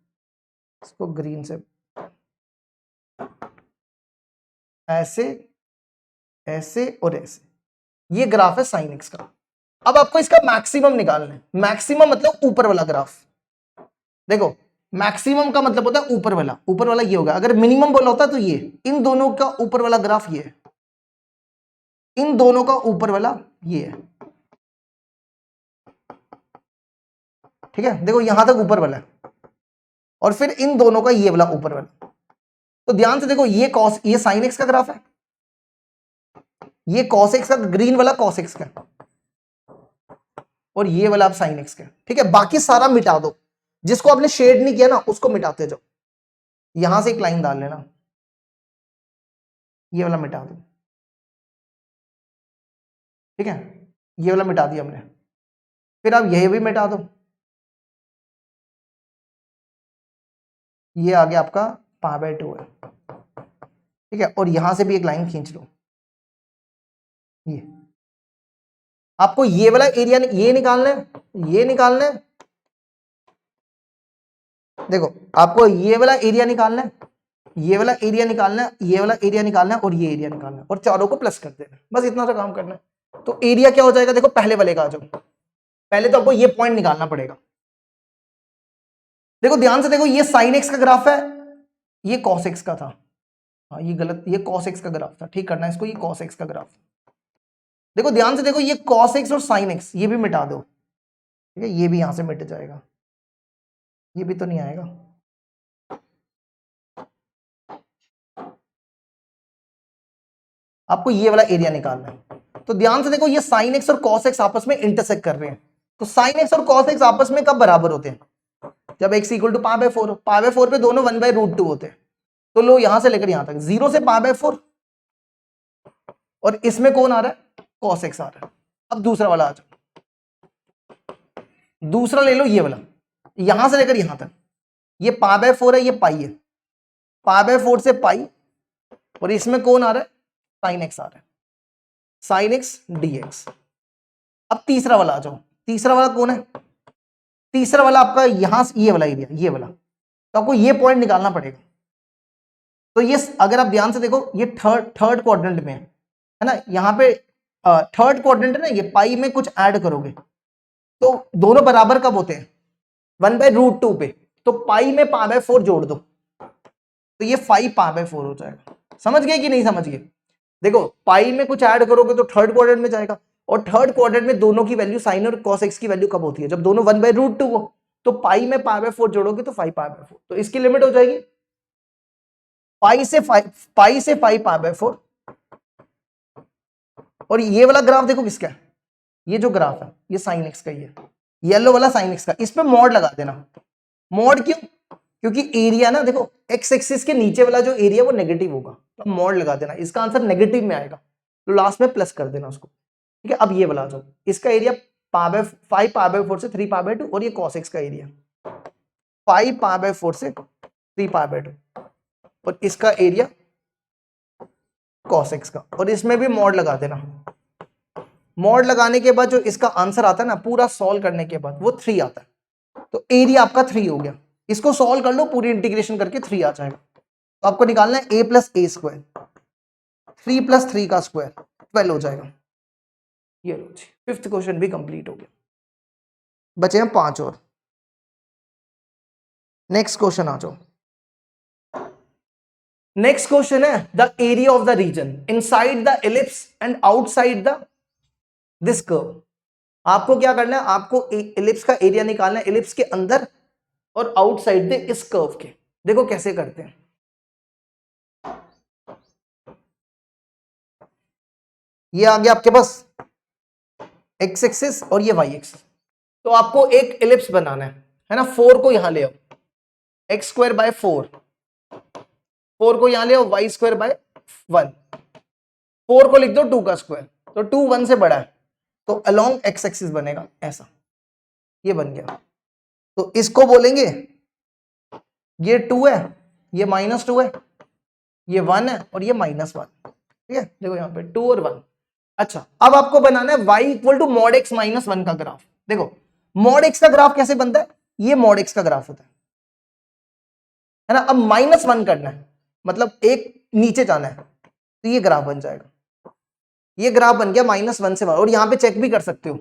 इसको ग्रीन से ऐसे, ऐसे और ऐसे, ये ग्राफ है साइन एक्स का। अब आपको इसका मैक्सिमम निकालना है। मैक्सिमम मतलब ऊपर वाला ग्राफ। देखो मैक्सिमम का मतलब होता है ऊपर वाला, ऊपर वाला ये होगा। अगर मिनिमम बोला होता तो ये, इन दोनों का ऊपर वाला ग्राफ ये है, इन दोनों का ऊपर वाला ये है, ठीक है। देखो यहां तक ऊपर वाला है और फिर इन दोनों का ये वाला ऊपर वाला। तो ध्यान से देखो, ये कॉस, ये साइन एक्स का ग्राफ है, ये कॉस एक्स का, ग्रीन वाला कॉस एक्स का और ये वाला आप साइन एक्स का, ठीक है। बाकी सारा मिटा दो, जिसको आपने शेड नहीं किया ना उसको मिटाते जाओ। यहां से एक लाइन डाल लेना, ये वाला मिटा दो, ठीक है, ये वाला मिटा दिया हमने। फिर आप ये भी मिटा दो, ये आ गया आपका π/2 है, ठीक है। और यहां से भी एक लाइन खींच लो, ये आपको ये वाला एरिया ये निकालना है, ये निकालना है। देखो आपको ये वाला एरिया निकालना है, ये वाला एरिया निकालना है, ये वाला एरिया निकालना है और ये एरिया निकालना है और चारों को प्लस कर देना, बस इतना सा काम करना है। तो एरिया क्या हो जाएगा, देखो पहले वाले का आ जाओ, पहले तो आपको ये पॉइंट निकालना पड़ेगा। देखो ध्यान से देखो, ये साइन एक्स का ग्राफ है, ये कॉस एक्स का था, हाँ ये गलत, ये कॉस एक्स का ग्राफ था, ठीक करना है इसको, ये कॉस एक्स का ग्राफ। देखो ध्यान से देखो, ये कॉस एक्स और साइन एक्स ये भी मिटा दो, ठीक है, ये भी यहां से मिट जाएगा, ये भी तो नहीं आएगा। आपको ये वाला एरिया निकालना है। तो ध्यान से देखो, ये साइन एक्स और कॉस एक्स आपस में इंटरसेक्ट कर रहे हैं। तो साइन एक्स और कॉस एक्स आपस में कब बराबर होते हैं, जब x इक्वल टू π/4 हो। π/4 पे दोनों 1/√2 होते हैं। तो लो यहां से लेकर यहां तक 0 से π/4 और इसमें कौन आ रहा है, cos x आ रहा है। अब दूसरा वाला आ जाओ, दूसरा ले लो ये वाला, यहां से लेकर यहां तक, ये π/4 है, ये पाई है, π/4 से पाई और इसमें कौन आ रहा है, साइन एक्स आ रहा है, साइन एक्स dx। अब तीसरा वाला आ जाओ, तीसरा वाला कौन है, तीसरा वाला आपका यहां से ये वाला एरिया, ये वाला। तो आपको ये पॉइंट निकालना पड़ेगा। तो ये अगर आप ध्यान से देखो, ये थर्ड क्वाड्रेंट में है ना, यहाँ पे थर्ड क्वाड्रेंट है ना, ये पाई में कुछ ऐड करोगे तो दोनों बराबर कब होते हैं, 1/√2 पे। तो पाई में π/4 जोड़ दो तो ये 5π/4 हो जाएगा। समझ गए कि नहीं समझ गए। देखो पाई में कुछ ऐड करोगे तो थर्ड क्वाड्रेंट में जाएगा, और थर्ड क्वाड्रेंट में दोनों की वैल्यू साइन और cos x की वैल्यू कब होती है, जब दोनों 1/√2 हो। तो पाई में π/4 जोड़ोगे तो 5π/4, तो इसकी लिमिट हो जाएगी पाई से 5 और ये वाला ग्राफ देखो किसका है, ये जो ग्राफ है ये साइन एक्स का ही है, येलो वाला साइन एक्स का, इस पे मॉड लगा देना। मॉड क्यों? क्योंकि एरिया ना देखो एक्स एक्सिस के नीचे वाला जो एरिया वो नेगेटिव होगा, तो मॉड लगा देना, इसका आंसर नेगेटिव में आएगा, तो लास्ट में प्लस कर देना उसको। ठीक है, अब ये वाला जाओ, इसका एरिया 5 से 3 और ये cos x का एरिया 5 से 3 और इसका एरिया cos x का, और इसमें भी मॉड लगा देना। मॉड लगाने के बाद जो इसका आंसर आता है ना पूरा सॉल्व करने के बाद वो 3 आता है, तो एरिया आपका 3 हो गया। इसको सॉल्व कर लो, पूरी इंटीग्रेशन करके 3 आ जाएगा। तो आपको निकालना है a plus a square, 3 plus 3 का स्क्वायर 12 हो जाएगा। ये लो जी, 5th क्वेश्चन भी कंप्लीट हो गया, बचे हैं 5 और। नेक्स्ट क्वेश्चन आ जाओ। नेक्स्ट क्वेश्चन है the area of the region inside the ellipse and outside the this curve. आपको क्या करना है, आपको एलिप्स का एरिया निकालना है, एलिप्स के अंदर और आउटसाइड दे इस कर्व के। देखो कैसे करते हैं, ये आ गया आपके पास एक्स एक्सिस और ये वाई एक्सिस, तो आपको एक एलिप्स बनाना है ना। 4 को यहां ले आओ, एक्स स्क्वायर बाय 4 को यहां ले आओ, वाई स्क्वायर बाय 1, 4 को लिख दो 2 का स्क्वायर, तो 2 1 से बड़ा है, तो अलोंग एक्स एक्सिस बनेगा ऐसा, ये बन गया। तो इसको बोलेंगे ये 2 है, ये -2 है, ये 1 है और ये -1। ठीक है, देखो यहाँ पे 2 और 1। अच्छा, अब आपको बनाना है y equal to mod x minus 1 का ग्राफ। देखो मॉड x का ग्राफ कैसे बनता है, ये मॉड x का ग्राफ होता है ना। अब -1 करना है, मतलब एक नीचे जाना है, तो ये ग्राफ बन जाएगा। ये ग्राफ बन गया -1 से 1, और यहां पे चेक भी कर सकते हो,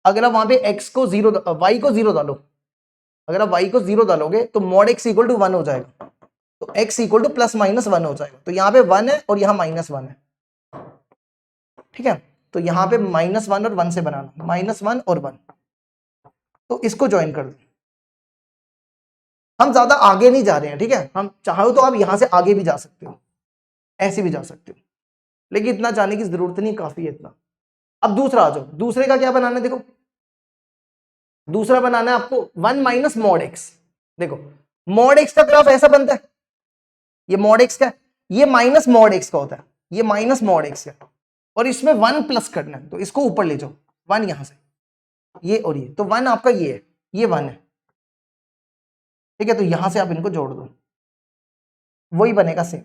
अगर आप वहां पे x को 0 y को 0 डालो, अगर आप y को 0 डालोगे तो मॉड x इक्वल टू 1 हो जाएगा, तो x इक्वल टू +-1 हो जाएगा। तो यहाँ पे 1 है और यहाँ -1 है। ठीक है, तो यहाँ पे -1 और 1 से बनाना, -1 और 1, तो इसको ज्वाइन कर दो। हम ज्यादा आगे नहीं जा रहे हैं, ठीक है, हम चाहो तो आप यहां से आगे भी जा सकते हो, ऐसे भी जा सकते हो, लेकिन इतना जाने की जरूरत नहीं, काफी है इतना। अब दूसरा आ जाओ, दूसरे का क्या बनाना है, देखो दूसरा बनाना है आपको 1 माइनस मॉड एक्स। देखो मॉड एक्स का ग्राफ ऐसा बनता है, ये मॉड एक्स का, ये माइनस मॉड एक्स का होता है, ये माइनस मॉड एक्स का, और इसमें 1 प्लस करना है, तो इसको ऊपर ले जाओ 1 यहां से, ये और ये, तो 1 आपका ये है, ये 1 है। ठीक है, तो यहां से आप इनको जोड़ दो, वही बनेगा सेम।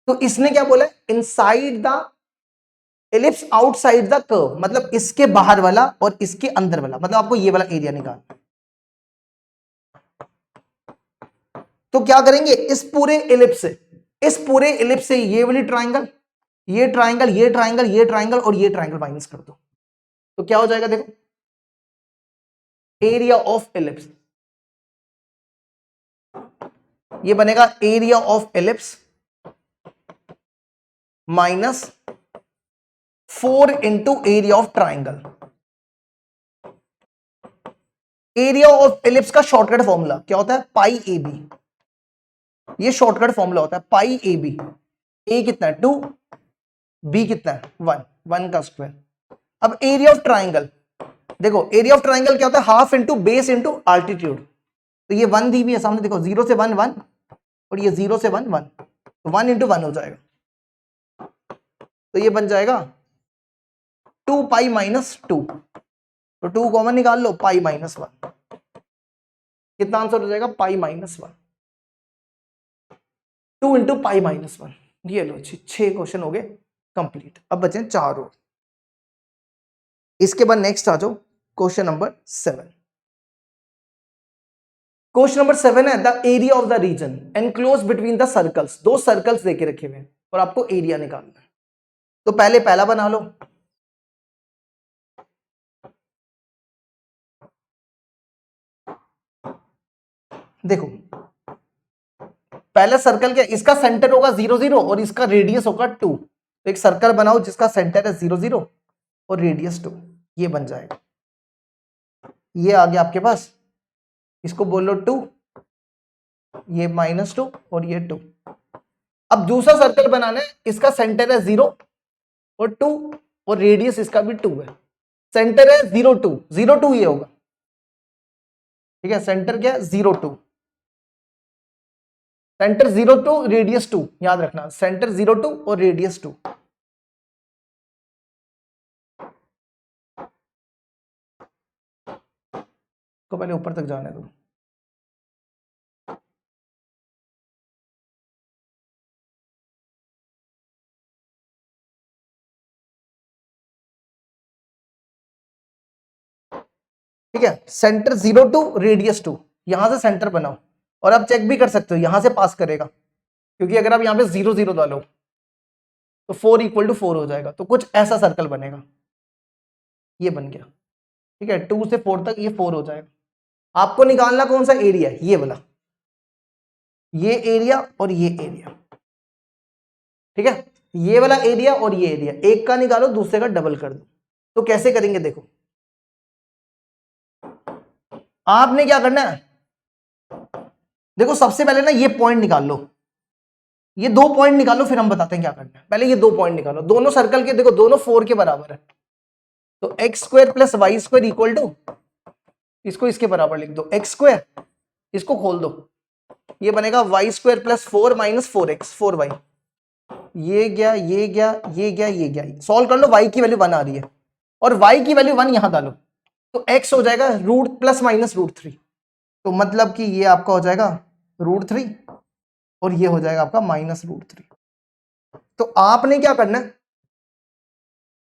तो इसने क्या बोला, inside the ellipse outside the curve, मतलब इसके बाहर वाला और इसके अंदर वाला, मतलब आपको ये वाला एरिया निकालना। तो क्या करेंगे, इस पूरे एलिप्स से, इस पूरे एलिप्स से ये वाली ट्राइंगल, ये ट्राइंगल, ये ट्राइंगल, ये ट्राइंगल और ये ट्राइंगल माइनस कर दो, तो क्या हो जाएगा, देखो एरिया ऑफ एलिप्स, ये बनेगा area of ellipse minus 4 into area of triangle. Area of ellipse का शॉर्टकट फॉर्मूला क्या होता है, पाई ए बी, ये शॉर्टकट फॉर्मूला होता है पाई ए बी। ए कितना है 2, बी कितना है 1, 1 का स्क्वायर। अब एरिया ऑफ ट्राइंगल, देखो एरिया ऑफ ट्राइंगल क्या होता है, half into base into altitude, तो ये 1 दी भी है सामने, देखो 0 से 1 1 और ये 0 से 1 1, तो 1 इंटू 1 हो जाएगा, तो ये बन जाएगा 2 पाई माइनस 2, तो 2 कॉमन निकाल लो, पाई माइनस 1, कितना आंसर हो जाएगा, pi minus 1, 2 into pi minus 1। ये लो जी, 6 क्वेश्चन हो गए कंप्लीट, अब बचे 4 और। इसके बाद नेक्स्ट आ जाओ क्वेश्चन नंबर 7। क्वेश्चन नंबर 7 है the area of the region enclose between the circles. 2 circles देके रखे हुए हैं और आपको एरिया निकालना है, तो पहले पहला बना लो, देखो पहला सर्कल क्या, इसका सेंटर होगा 0 0 और इसका रेडियस होगा 2, तो एक सर्कल बनाओ जिसका सेंटर है 0 0 और रेडियस 2, ये बन जाएगा। ये आ गया आपके पास, इसको बोलो 2, ये -2 और ये 2, अब दूसरा सर्कल बनाना है, इसका सेंटर है 0 और 2 और रेडियस इसका भी 2 है। सेंटर है 0 2, 0 2 ये होगा, ठीक है। सेंटर क्या है 0 2, सेंटर 0 2 रेडियस 2, याद रखना सेंटर 0 2 और रेडियस 2। को पहले ऊपर तक जाने दो। ठीक है, सेंटर 0 2 रेडियस 2, यहां से सेंटर बनाओ और आप चेक भी कर सकते हो यहां से पास करेगा, क्योंकि अगर आप यहां पे 0 0 डालो तो 4 इक्वल टू 4 हो जाएगा। तो कुछ ऐसा सर्कल बनेगा, ये बन गया, ठीक है। 2 से 4 तक ये 4 हो जाएगा। आपको निकालना कौन सा एरिया है, ये वाला, ये एरिया और ये एरिया, ठीक है। ये वाला एरिया और ये एरिया, एक का निकालो दूसरे का डबल कर दो। तो कैसे करेंगे देखो, आपने क्या करना है, देखो सबसे पहले ना ये पॉइंट निकाल लो, ये 2 पॉइंट निकालो, फिर हम बताते हैं क्या करना है। पहले ये 2 पॉइंट निकालो, दोनों सर्कल के देखो दोनों 4 के बराबर है, तो x square plus y square equal to, इसको इसके बराबर लिख दो एक्स स्क्वायर, इसको खोल दो, ये बनेगा y square plus 4 minus 4x 4y, ये गया ये गया ये गया ये गया। सॉल्व कर लो, y की वैल्यू 1 आ रही है और y की वैल्यू 1 यहां डालो, तो x हो जाएगा रूट प्लस माइनस रूट 3, तो मतलब कि ये आपका हो जाएगा रूट 3 और ये हो जाएगा आपका माइनस रूट 3। तो आपने क्या करना है,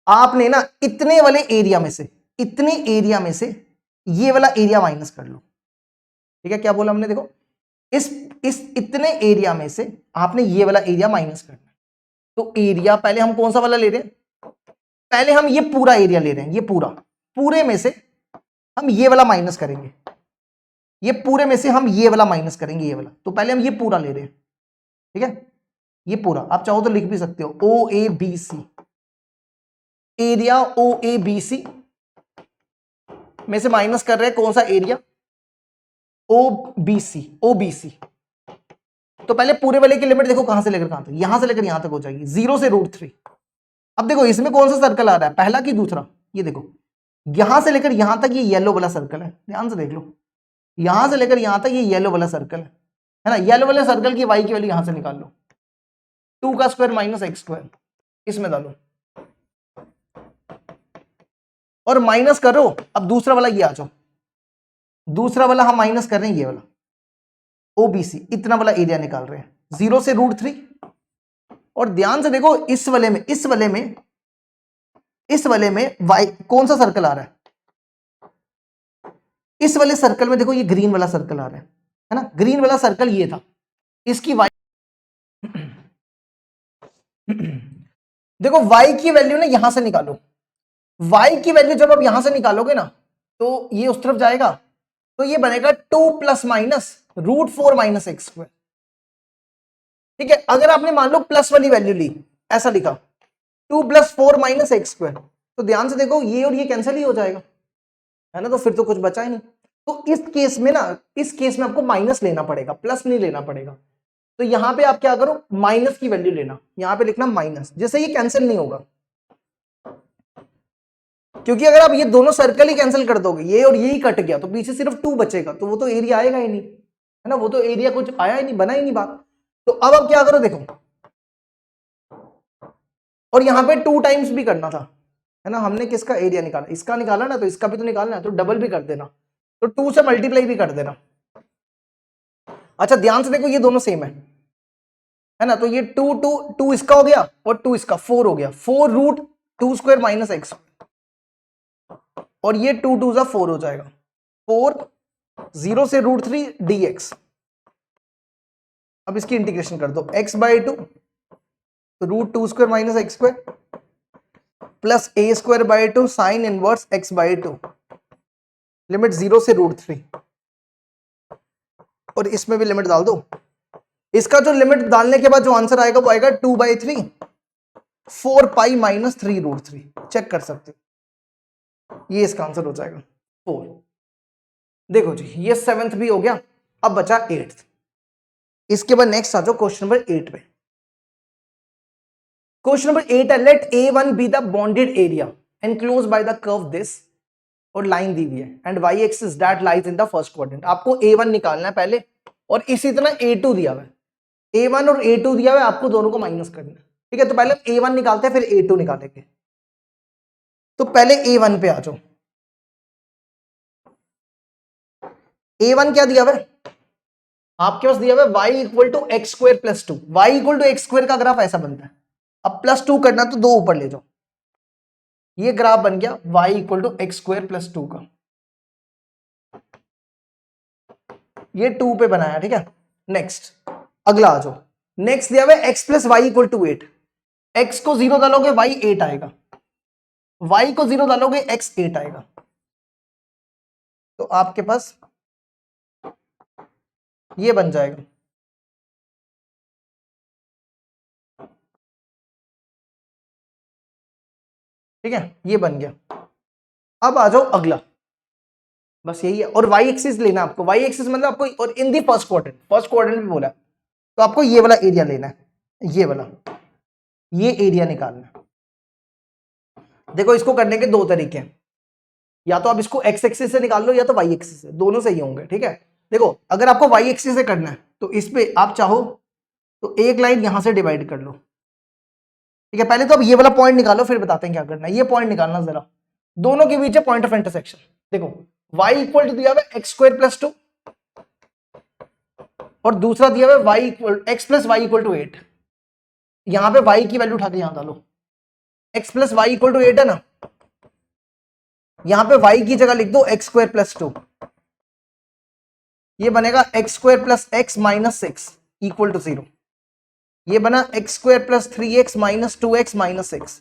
आपने ना इतने वाले एरिया में से, इतने एरिया में से ये वाला एरिया माइनस कर लो, ठीक है। क्या बोला हमने, देखो इस इतने एरिया में से आपने ये वाला एरिया माइनस करना है। तो एरिया पहले हम कौन सा वाला ले रहे हैं, पहले हम ये पूरा एरिया ले रहे हैं, ये पूरा, पूरे में से हम ये वाला माइनस करेंगे, ये पूरे में से हम ये वाला माइनस करेंगे, ये वाला। तो पहले हम ये पूरा ले रहे हैं, ठीक है। ये पूरा आप चाहो तो लिख भी सकते हो, O A B C, area O A B C में से माइनस कर रहे हैं कौन सा area, O B C, O B C. तो पहले पूरे वाले की लिमिट देखो कहां से लेकर कहां तक, यहां से लेकर यहां तक हो जाएगी, 0 से रूट 3। अब देखो इसमें कौन सा सर्कल आ रहा है, पहला कि दूसरा, ये देखो यहां से लेकर यहां तक ये येलो वाला सर्कल है, ध्यान से देख लो, यहां से लेकर यहां तक ये येलो वाला सर्कल है ना। येलो वाले सर्कल की वाई की वैल्यू यहां से निकाल लो, 2 का स्क्वायर माइनस एक्स स्क्वायर, इसमें डालो और माइनस करो। अब दूसरा वाला ये आ जाओ, दूसरा वाला हम माइनस कर रहे हैं, ये वाला ओबीसी, इतना वाला एरिया निकाल रहे हैं, 0 से रूट 3। और ध्यान से देखो इस वाले में, इस वाले में, इस वाले में वाई कौन सा सर्कल आ रहा है, इस वाले सर्कल में देखो ये ग्रीन वाला सर्कल आ रहा है ना, ग्रीन वाला सर्कल ये था, इसकी वाई देखो वाई की वैल्यू ना यहां से निकालो, वाई की वैल्यू जब आप यहां से निकालोगे ना तो ये उस तरफ जाएगा, तो ये बनेगा 2 plus minus root 4 minus x square, ठीक है। अगर आपने मान लो प्लस वाली वैल्यू ली, ऐसा लिखा 2 प्लस 4 माइनस एक्स स्क्वायर, तो ध्यान से देखो ये और ये कैंसिल ही हो जाएगा, है ना, तो फिर तो कुछ बचा ही नहीं। तो इस केस में ना, इस केस में आपको माइनस लेना पड़ेगा, प्लस नहीं लेना पड़ेगा। तो यहां पे आप क्या करो, माइनस की वैल्यू लेना, यहां पे लिखना माइनस, जैसे ये कैंसिल नहीं होगा, क्योंकि अगर आप ये दोनों सर्कल ही कैंसिल कर दोगे, ये और ये ही कट गया, तो पीछे सिर्फ 2 बचेगा, तो वो तो एरिया आएगा ही नहीं, है ना, वो तो एरिया कुछ आया ही नहीं, बना ही नहीं बात। तो अब आप क्या करो, देखो, और यहां पे 2 टाइम्स भी करना था, है ना, हमने किसका एरिया निकाला, इसका निकाला ना, तो इसका भी तो निकालना है, तो डबल भी कर देना, तो 2 से मल्टीप्लाई भी कर देना। अच्छा ध्यान से देखो ये दोनों सेम है ना, तो ये 2 2 2 इसका हो गया और 2 इसका, 4 हो गया, 4 रूट 2 स्क्वायर माइनस एक्स, और ये 2 2 जा 4 हो जाएगा, 4 0 से रूट 3 dx। अब इसकी इंटीग्रेशन कर दो, x by 2 root 2 square minus x square plus a square by 2 sine inverse x by 2, limit 0 से रूट 3, और इसमें भी लिमिट डाल दो। इसका जो लिमिट डालने के बाद जो आंसर आएगा वो आएगा 2 by 3 4 pi minus 3 root 3, check कर सकते हो, ये इसका आंसर हो जाएगा 4। देखो जी ये 7th भी हो गया, अब बचा 8th। इसके बाद नेक्स्ट आ जाओ क्वेश्चन नंबर 8 पे। क्वेश्चन नंबर 8 है, let A1 be the bonded area enclose by the curve this, और लाइन दी हुई है and y axis that lies in the first quadrant. आपको A1 निकालना है पहले, और इसी तरह A2 दिया हुआ है, A1 और A2 दिया हुआ है, आपको दोनों को माइनस करना है। ठीक है, तो पहले A1 निकालते हैं, फिर A2 निकालेंगे। तो पहले A1 पे आ जाओ। A1 क्या दिया हुआ है आपके पास, दिया हुआ है y equal to x square plus 2। Y equal to x square का ग्राफ ऐसा बनता है, अब प्लस 2 करना तो 2 ऊपर ले जाओ, ये ग्राफ बन गया y equal to x square plus 2 का, ये 2 पे बनाया। ठीक है, नेक्स्ट अगला आ जाओ। नेक्स्ट दिया हुआ है x plus Y equal to 8। x को 0 डालोगे y 8 आएगा, y को 0 डालोगे x 8 आएगा। तो आपके पास ये बन जाएगा। ठीक है, ये बन गया। अब आ जाओ अगला, बस यही है। और y एक्सिस लेना आपको, y एक्सिस मतलब आपको, और इन दी फर्स्ट क्वाड्रेंट में बोला, तो आपको ये वाला एरिया लेना है, ये वाला, ये एरिया निकालना है। देखो इसको करने के दो तरीके हैं, या तो आप इसको x एक्सिस से निकाल लो या तो y एक्सिस से, दोनों सही होंगे। ठीक है, देखो अगर आपको y एक्सिस से करना है तो इस पे आप चाहो तो एक लाइन यहां से डिवाइड कर लो। ठीक है, पहले तो अब ये वाला पॉइंट निकालो, फिर बताते हैं क्या करना है। ये पॉइंट निकालना जरा, दोनों के बीच है पॉइंट ऑफ इंटरसेक्शन। देखो y इक्वल टू दिया हुआ है एक्स स्क्वायर प्लस 2, और दूसरा दिया हुआ है y equal x plus Y equal to 8। यहां पे y की वैल्यू उठा के यहां डालो, x plus Y equal to 8 है ना, यहां पे y की जगह लिख दो एक्स स्क्वायर प्लस 2, ये बनेगा x square plus x minus 6 equal to 0। ये बना x square plus 3x minus 2x minus 6।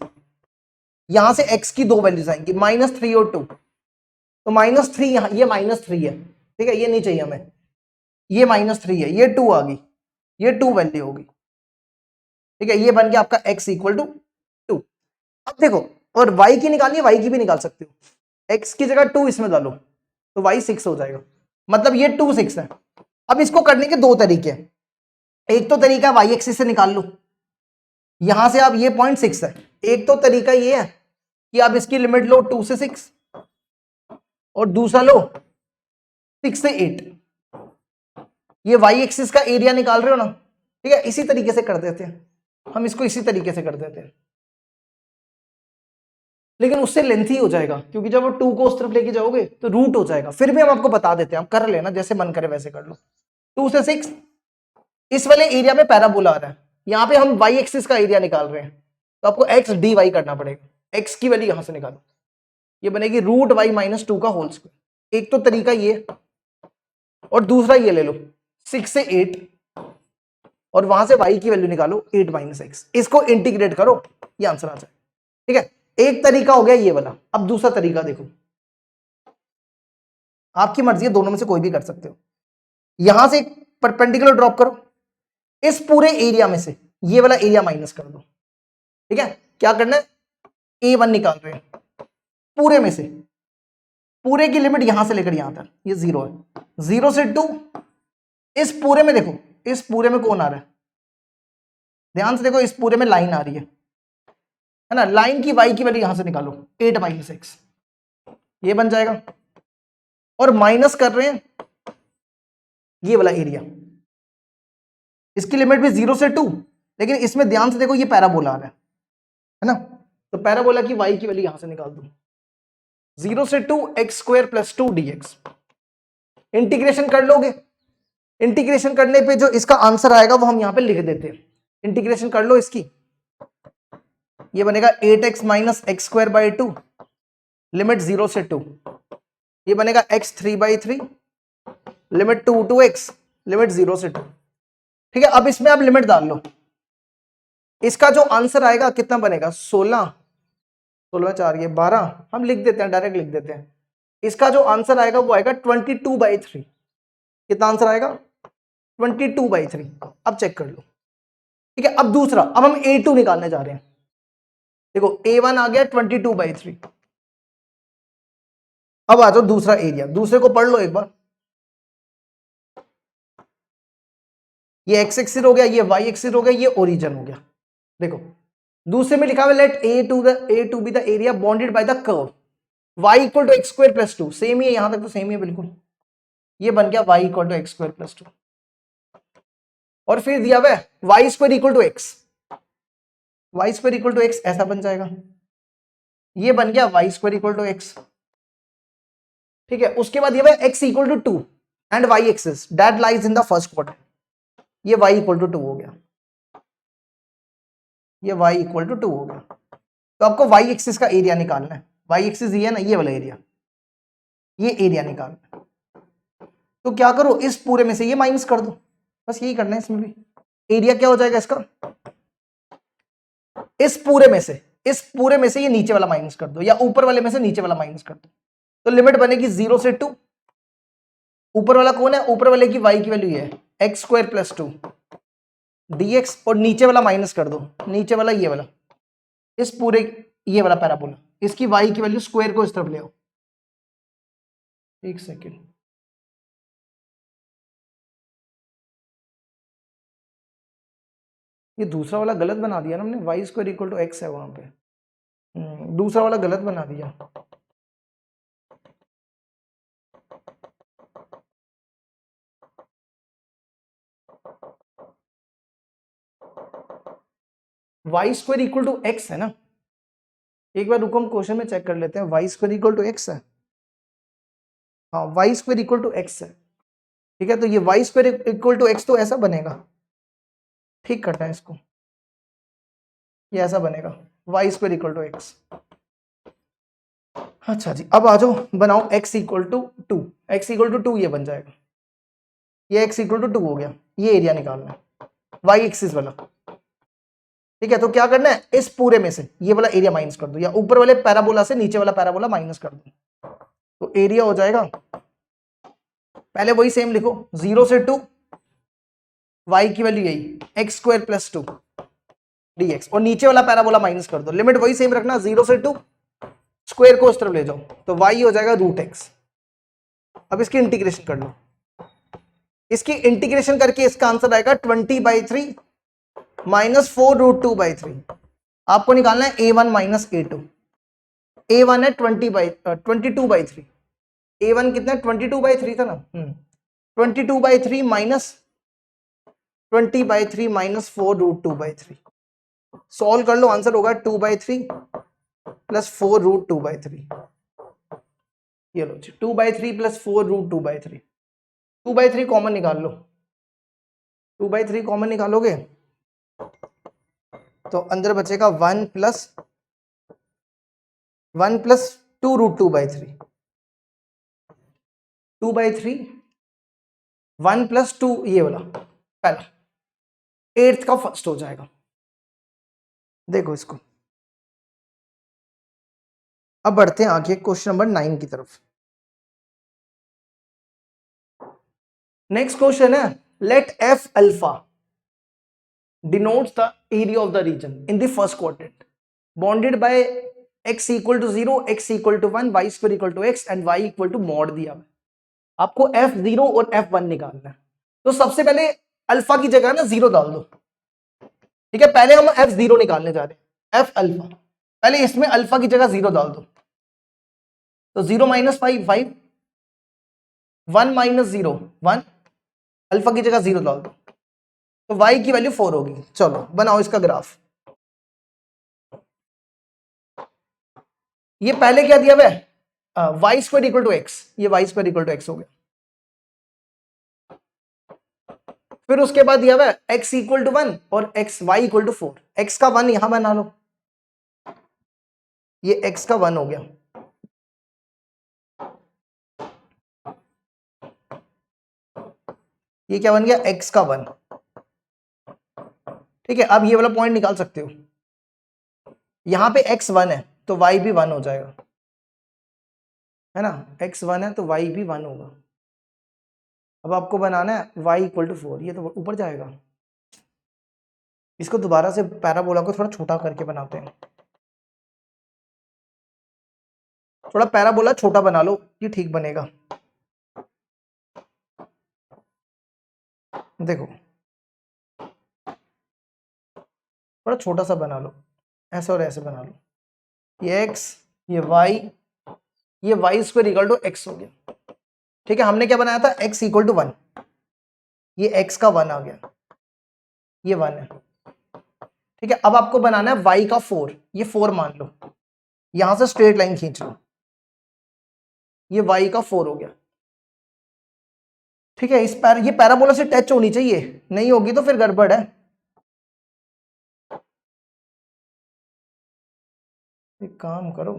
यहां से x की दो वैल्यूज आएंगी, -3 और 2, तो -3 यहां, ये -3 है। ठीक है, ये नहीं चाहिए हमें, ये -3 है, ये 2 आ गई, ये 2 वैल्यू होगी। ठीक है, ये बन गया आपका x इक्वल टू 2। अब देखो, और y की निकालनी है, y की भी निकाल सकते हो, x की जगह 2 इसमें डालो तो y 6 हो जाएगा, मतलब ये 2 6 है। अब इसको करने के दो तरीके हैं, एक तो तरीका y एक्सिस से निकाल लो, यहां से आप ये पॉइंट 6 है। एक तो तरीका ये है कि आप इसकी लिमिट लो 2 से 6, और दूसरा लो 6 से 8। ये y एक्सिस का एरिया निकाल रहे हो ना। ठीक है, इसी तरीके से कर देते हैं हम, इसको इसी तरीके से कर देते हैं, लेकिन उससे लेंथी हो जाएगा, क्योंकि जब वो 2 को उस तरफ लेके जाओगे तो रूट हो जाएगा। फिर भी हम आपको बता देते हैं, आप कर लेना, जैसे मन करे वैसे कर लो। 2 से 6 इस वाले एरिया में पैराबोला आ रहा है, यहां पे हम y एक्सिस का एरिया निकाल रहे हैं, तो आपको x dy करना पड़ेगा। x की वैल्यू यहां से निकालो, ये बनेगी √y माइनस 2 का होल स्क्वायर। एक तो तरीका ये, और दूसरा ये ले लो 6 से 8, और वहां से y की वैल्यू निकालो 8 माइनस x, इसको इंटीग्रेट करो, ये आंसर आ जाए। ठीक है, एक तरीका हो गया ये वाला। अब दूसरा तरीका देखो, आपकी मर्जी है, दोनों में से कोई भी कर सकते हो। यहां से एक परपेंडिकुलर ड्रॉप करो, इस पूरे एरिया में से ये वाला एरिया माइनस कर दो। ठीक है, क्या करना है, A1 निकाल रहे हैं पूरे में से, पूरे की लिमिट यहां से लेकर यहां तक, ये 0 है, 0 से 2। इस पूरे में देखो, इस पूरे में कौन आ रहा है, ध्यान से देखो, इस पूरे में लाइन आ रही है ना, लाइन की y की वैल्यू यहां से निकालो 8 माइनस 6, ये बन जाएगा। और माइनस कर रहे हैं ये वाला एरिया, इसकी लिमिट भी 0 से 2, लेकिन इसमें ध्यान से देखो ये पैराबोला आ रहा है ना, तो पैराबोला की y की वैल्यू यहां से निकाल दो, 0 से 2 x square plus 2 dx। Integration कर लोगे, इंटीग्रेशन करने पे जो इसका आंसर आएगा वो हम यहां पे लिख देते हैं। इंटीग्रेशन कर लो इसकी, ये बनेगा 8x minus x square by 2, limit 0 से 2, ये बनेगा x 3/3, limit 2 to x, limit 0 से 2। ठीक है, अब इसमें आप लिमिट डाल लो, इसका जो आंसर आएगा कितना बनेगा, 16, 16 4 ये 12, हम लिख देते हैं, डायरेक्ट लिख देते हैं। इसका जो आंसर आएगा वो आएगा 22/3। कितना आंसर आएगा, 22/3। अब चेक कर लो। ठीक है, अब दूसरा, अब हम A2 निकालने जा रहे हैं। देखो A1 आ गया 22/3। अब आ जाओ दूसरा एरिया, दूसरे को पढ़ लो एक बार। ये x एक्सिस हो गया, ये y एक्सिस हो गया, ये ओरिजिन हो गया। देखो दूसरे में लिखा हुआ let a to be the area bounded by the curve y equal to x square plus 2, same ही है, यहां तक तो सेम ही है बिल्कुल। ये बन गया y equal to x square plus 2, और फिर दिया हुआ है y square equal to x, y square equal to x ऐसा बन जाएगा, ये बन गया y square equal to x. ठीक है, उसके बाद ये x equal to 2 and y axis that lies in the first quadrant, ये y इक्वल टू 2 हो गया, ये y इक्वल टू 2 हो गया। तो आपको y एक्सिस का एरिया निकालना है, y एक्सिस ये है ना, ये वाला एरिया, ये एरिया निकालना है। तो क्या करो, इस पूरे में से ये माइनस कर दो, बस यही करना है इसमें भी। एरिया क्या हो जाएगा इसका, इस पूरे में से ये नीचे वाला माइनस कर दो, या ऊपर वाले में से नीचे वाला माइनस कर दो, तो लिमिट बनेगी 0 से 2। ऊपर वाला कौन है, ऊपर वाले की y की वैल्यू ये है एक्स स्क्वायर प्लस 2 dx, और नीचे वाला माइनस कर दो, नीचे वाला ये वाला, इस पूरे ये वाला पैराबोला, इसकी y की वैल्यू स्क्वायर को इस तरफ ले आओ। एक सेकेंड, ये दूसरा वाला गलत बना दिया ना हमने, y square equal to x है वहां पे, दूसरा वाला गलत बना दिया। Y square equal to x है ना, एक बार रुको हम क्वेश्चन में चेक कर लेते हैं, y square equal to x है, हाँ y square equal to x है। ठीक है, तो ये y square equal to x तो ऐसा बनेगा, ठीक करना है इसको, ये ऐसा बनेगा y square equal to x. अच्छा जी, अब आ जाओ बनाओ x equal to 2, x equal to 2 ये बन जाएगा, ये x इक्वल टू 2 हो गया, ये एरिया निकालना है y एक्सिस वाला। ठीक है, तो क्या करना है, इस पूरे में से ये वाला एरिया माइनस कर दो, या ऊपर वाले पैराबोला से नीचे वाला पैराबोला माइनस कर दो, तो एरिया हो जाएगा, पहले वही सेम लिखो 0 से 2, y की वैल्यू यही एक्स स्क्वायर प्लस 2 dx, और नीचे वाला पैराबोला माइनस कर दो, लिमिट वही सेम रखना 0 से 2, स्क्वायर को उस तरफ ले जाओ, तो y हो जाएगा रूट एक्स। अब इसकी इंटीग्रेशन कर लो, इसकी इंटीग्रेशन करके इसका आंसर आएगा 20/3 माइनस 4√2/3। आपको निकालना है a1 माइनस a2, a1 है 22/3, a1 कितना 22/3 था ना, 22/3 माइनस 20/3 माइनस 4√2/3, सॉल्व कर लो, आंसर होगा 2/3 प्लस 4√2/3। ये लो जी 2/3 प्लस 4√2/3, 2/3 कॉमन निकाल लो, 2/3 कॉमन निकालोगे तो अंदर बचेगा 1 प्लस 2√2/3, 2/3 1 प्लस 2 ये वाला पहला, 8th का फर्स्ट हो जाएगा। देखो इसको, अब बढ़ते हैं आगे क्वेश्चन नंबर 9 की तरफ। नेक्स्ट क्वेश्चन है, let f alpha denotes the area of the region in the first quadrant bounded by x equal to 0, x equal to 1, y square equal to x and y equal to mod दिया है। आपको f0 और f1 निकालना है, तो सबसे पहले alpha की जगह ना 0 डाल दो। ठीक है, पहले हम f0 निकालने जा रहे हैं, f अल्फा, पहले इसमें अल्फा की जगह 0 डाल दो, तो 0 माइनस 5 5, 1 माइनस 0 1, अल्फा की जगह 0 डाल दो, तो y की वैल्यू 4 होगी। चलो बनाओ इसका ग्राफ, ये पहले क्या दिया हुआ है y square equal to x, ये y square equal to x हो गया, फिर उसके बाद दिया हुआ है x इक्वल टू 1 और x y equal to 4, x का 1 यहां बना लो, ये x का 1 हो गया, ये क्या बन गया x का 1। ठीक है, अब ये वाला पॉइंट निकाल सकते हो, यहां पे x 1 है तो y भी 1 हो जाएगा, है ना, x 1 है तो y भी 1 होगा। अब आपको बनाना है y इक्वल टू 4, ये तो ऊपर जाएगा, इसको दोबारा से पैराबोला को थोड़ा छोटा करके बनाते हैं, थोड़ा पैराबोला छोटा बना लो, ये ठीक बनेगा। देखो थोड़ा छोटा सा बना लो, ऐसे और ऐसे बना लो, ये x, ये y, ये y square equal to x हो गया। ठीक है, हमने क्या बनाया था, x इक्वल टू 1, ये x का 1 आ गया, ये 1 है। ठीक है, अब आपको बनाना है y का 4, ये 4 मान लो, यहां से स्ट्रेट लाइन खींच लो, ये y का 4 हो गया। ठीक है, ये पैराबोला से टच होनी चाहिए, नहीं होगी तो फिर गड़बड़ है। एक काम करो,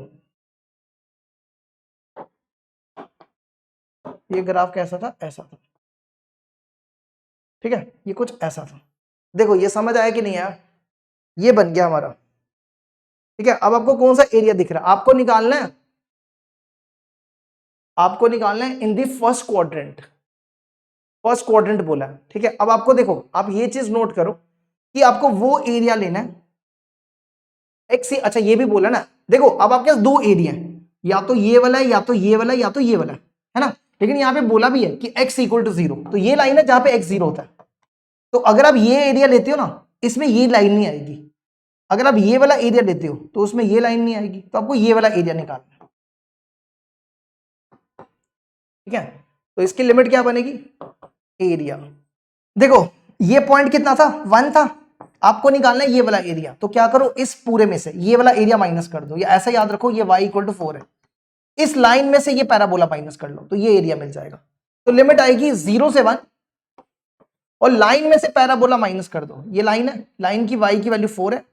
ये ग्राफ कैसा था, ऐसा था। ठीक है, ये कुछ ऐसा था। देखो ये समझ आया कि नहीं आया, ये बन गया हमारा। ठीक है, अब आपको कौन सा एरिया दिख रहा है, आपको निकालना है in the first quadrant, first quadrant बोला है। ठीक है, अब आपको देखो, आप ये चीज नोट करो कि आपको वो एरिया लेना है एक्स। अच्छा ये भी बोला ना, देखो अब आपके पास दो एरिया है, या तो ये वाला है, या तो ये वाला है, या तो ये वाला है ना। लेकिन यहाँ पे बोला भी है कि x इक्वल टू 0, तो ये लाइन है जहां पे x 0 होता है। तो अगर आप ये एरिया लेते हो ना, इसमें ये लाइन नहीं आएगी। अगर आप ये वाला एरिया लेते हो तो उसमें ये लाइन नहीं आएगी, तो आपको ये वाला एरिया निकालना है। ठीक है, तो इसकी लिमिट क्या बनेगी, एरिया। देखो ये पॉइंट कितना था, 1 था, आपको निकालना है ये वाला एरिया। तो क्या करो, इस पूरे में से ये वाला एरिया माइनस कर दो, या ऐसा याद रखो ये y इक्वल टू 4 है, इस लाइन में से ये पैराबोला माइनस कर लो, तो ये एरिया मिल जाएगा। तो लिमिट आएगी 0 से 1, और लाइन में से पैराबोला माइनस कर दो, ये लाइन है, लाइन की y की वैल्यू 4 है,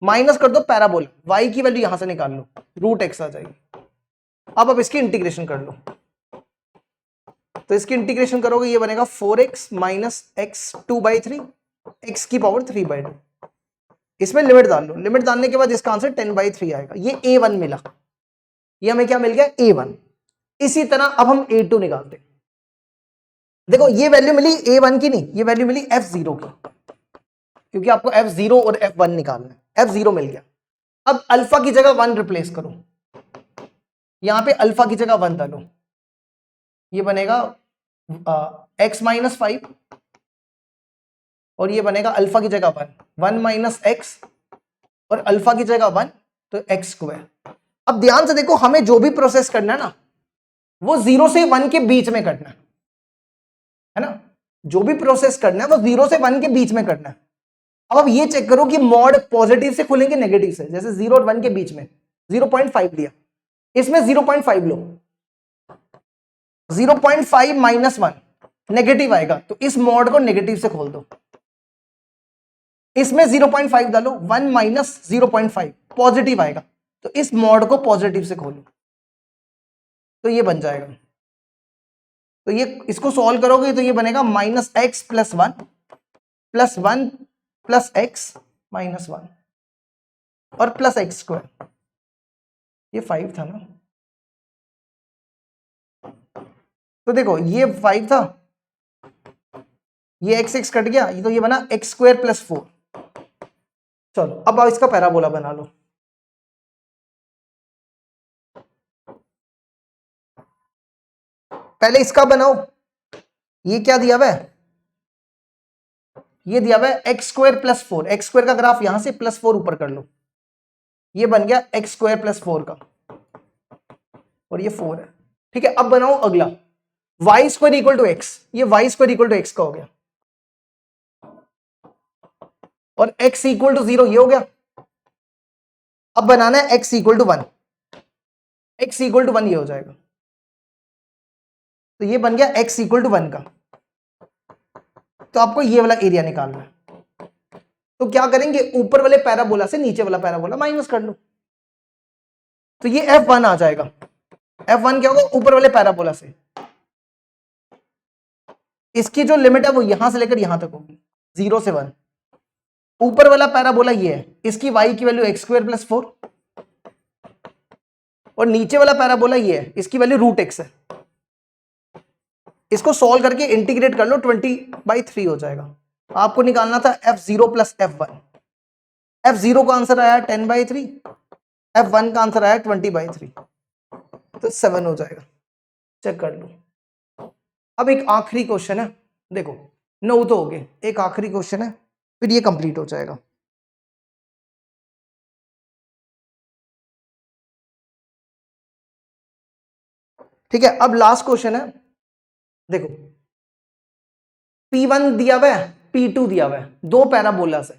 माइनस कर दो पैराबोला, y की वैल्यू यहां से निकाल लो, रूट x आ जाएगी। अब इसकी इंटीग्रेशन कर लो, तो इसकी इंटीग्रेशन करोगे ये बनेगा 4x माइनस एक्स 2/3, x की पावर 3/2। इसमें लिमिट डाल लो, लिमिट डालने के बाद इसका आंसर 10/3 आएगा। ये a1 मिला, ये हमें क्या मिल गया, a1। इसी तरह अब हम a2 निकालते हैं। देखो ये वैल्यू मिली a1 की नहीं, ये वैल्यू मिली f0 की, क्योंकि आपको f0 और f1 निकालना है। f0 मिल गया, अब अल्फा की जगह 1 रिप्लेस करो, यहां पे अल्फा की जगह 1 डालो, ये बनेगा x माइनस 5, और ये बनेगा अल्फा की जगह 1 माइनस एक्स, और अल्फा की जगह 1, तो एक्स स्क्वायर। अब ध्यान से देखो, हमें जो भी प्रोसेस करना है ना, वो 0 से 1 के बीच में करना है ना, जो भी प्रोसेस करना है वो 0 से 1 के बीच में करना है। अब आप ये चेक करो कि मॉड पॉजिटिव से खुलेंगे नेगेटिव से, जैसे 0 और 1 के बीच में 0.5 लिया, इसमें 0.5 लो, 0.5 माइनस 1 नेगेटिव आएगा, तो इस मॉड को नेगेटिव से खोल दो, इसमें 0.5 डालो, 1 माइनस 0.5 पॉजिटिव आएगा, तो इस मॉड को पॉजिटिव से खोलो, तो ये बन जाएगा। तो ये इसको सॉल्व करोगे तो ये बनेगा minus x plus 1 plus 1 plus x minus 1 और प्लस एक्स स्क्वायर, ये 5 था ना। तो देखो ये 5 था, ये एक्स एक्स कट गया, ये तो ये बना एक्स स्क्वायर प्लस 4। चलो अब आप इसका पैराबोला बना लो। पहले इसका बनाओ, ये क्या दिया हुआ है, ये दिया हुआ है x square plus 4, x square का ग्राफ यहां से प्लस 4 ऊपर कर लो, ये बन गया एक्स स्क्वायर प्लस 4 का, और ये 4 है। ठीक है, अब बनाओ अगला, y square equal to x, ये y square equal to x का हो गया, और x इक्वल टू 0 ये हो गया। अब बनाना है x equal to 1, x equal to 1 ये हो जाएगा, तो ये बन गया x इक्वल टू 1 का। तो आपको ये वाला एरिया निकालना है, तो क्या करेंगे, ऊपर वाले पैराबोला से नीचे वाला पैराबोला माइनस कर लो, तो ये f1 आ जाएगा। f1 क्या होगा, ऊपर वाले पैराबोला से, इसकी जो लिमिट है वो यहां से लेकर यहां तक होगी, 0 से 1। ऊपर वाला पैराबोला ये है, इसकी y की वैल्यू एक्स स्क्वायर प्लस 4, और नीचे वाला पैराबोला ये है, इसकी वैल्यू रूट एक्स है। इसको सॉल्व करके इंटीग्रेट कर लो, 20/3 हो जाएगा। आपको निकालना था f0 प्लस f1, f0 का आंसर आया 10/3, f1 का आंसर आया 20/3, तो 7 हो जाएगा। चेक कर लो। अब एक आखिरी क्वेश्चन है, देखो 9 तो हो गए, एक आखिरी क्वेश्चन है, फिर ये कंप्लीट हो जाएगा। ठीक है, अब लास्ट क्वेश्चन है, देखो P1 दिया हुआ है, P2 दिया हुआ है, दो पैराबोला से,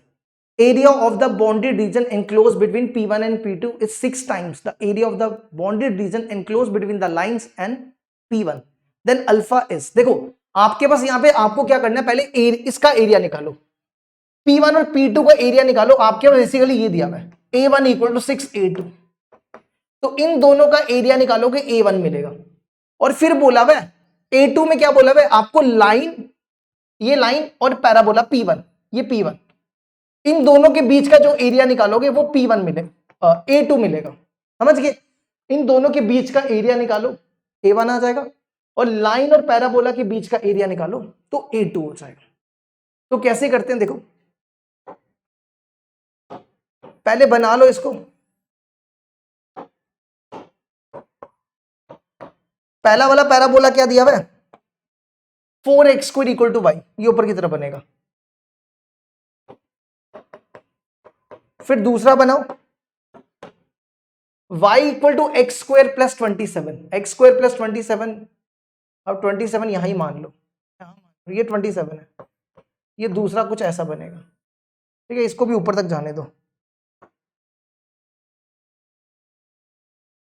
area of the bonded region enclosed between P1 and P2 is 6 times the area of the bonded region enclosed between the lines and P1, then alpha is, देखो आपके पास यहाँ पे आपको क्या करना है, पहले इसका एरिया निकालो, P1 और P2 का एरिया निकालो, आपके पास बेसिकली ये दिया हुआ है A1 इक्वल टू 6A2, तो इन दोनों का एरिया निकालोगे A1 मिलेगा, और फिर बोला हुआ है A2 में क्या बोला हुआ है आपको, लाइन, ये लाइन और पैराबोला P1, ये P1, इन दोनों के बीच का जो एरिया निकालोगे वो P1 मिलेगा, A2 मिलेगा, समझ गए, इन दोनों के बीच का एरिया निकालो A1 आ जाएगा, और लाइन और पैराबोला के बीच का एरिया निकालो तो A2 हो जाएगा। तो कैसे करते हैं, देखो पहले बना लो इसको, पहला वाला पैराबोला क्या दिया हुआ है 4x² इक्वल टू वाई, ये ऊपर की तरफ बनेगा, फिर दूसरा बनाओ y equal to x² plus 27, x² plus 27, अब 27 यहां ही मान लो, ये 27 है, ये दूसरा कुछ ऐसा बनेगा, ठीक है, इसको भी ऊपर तक जाने दो,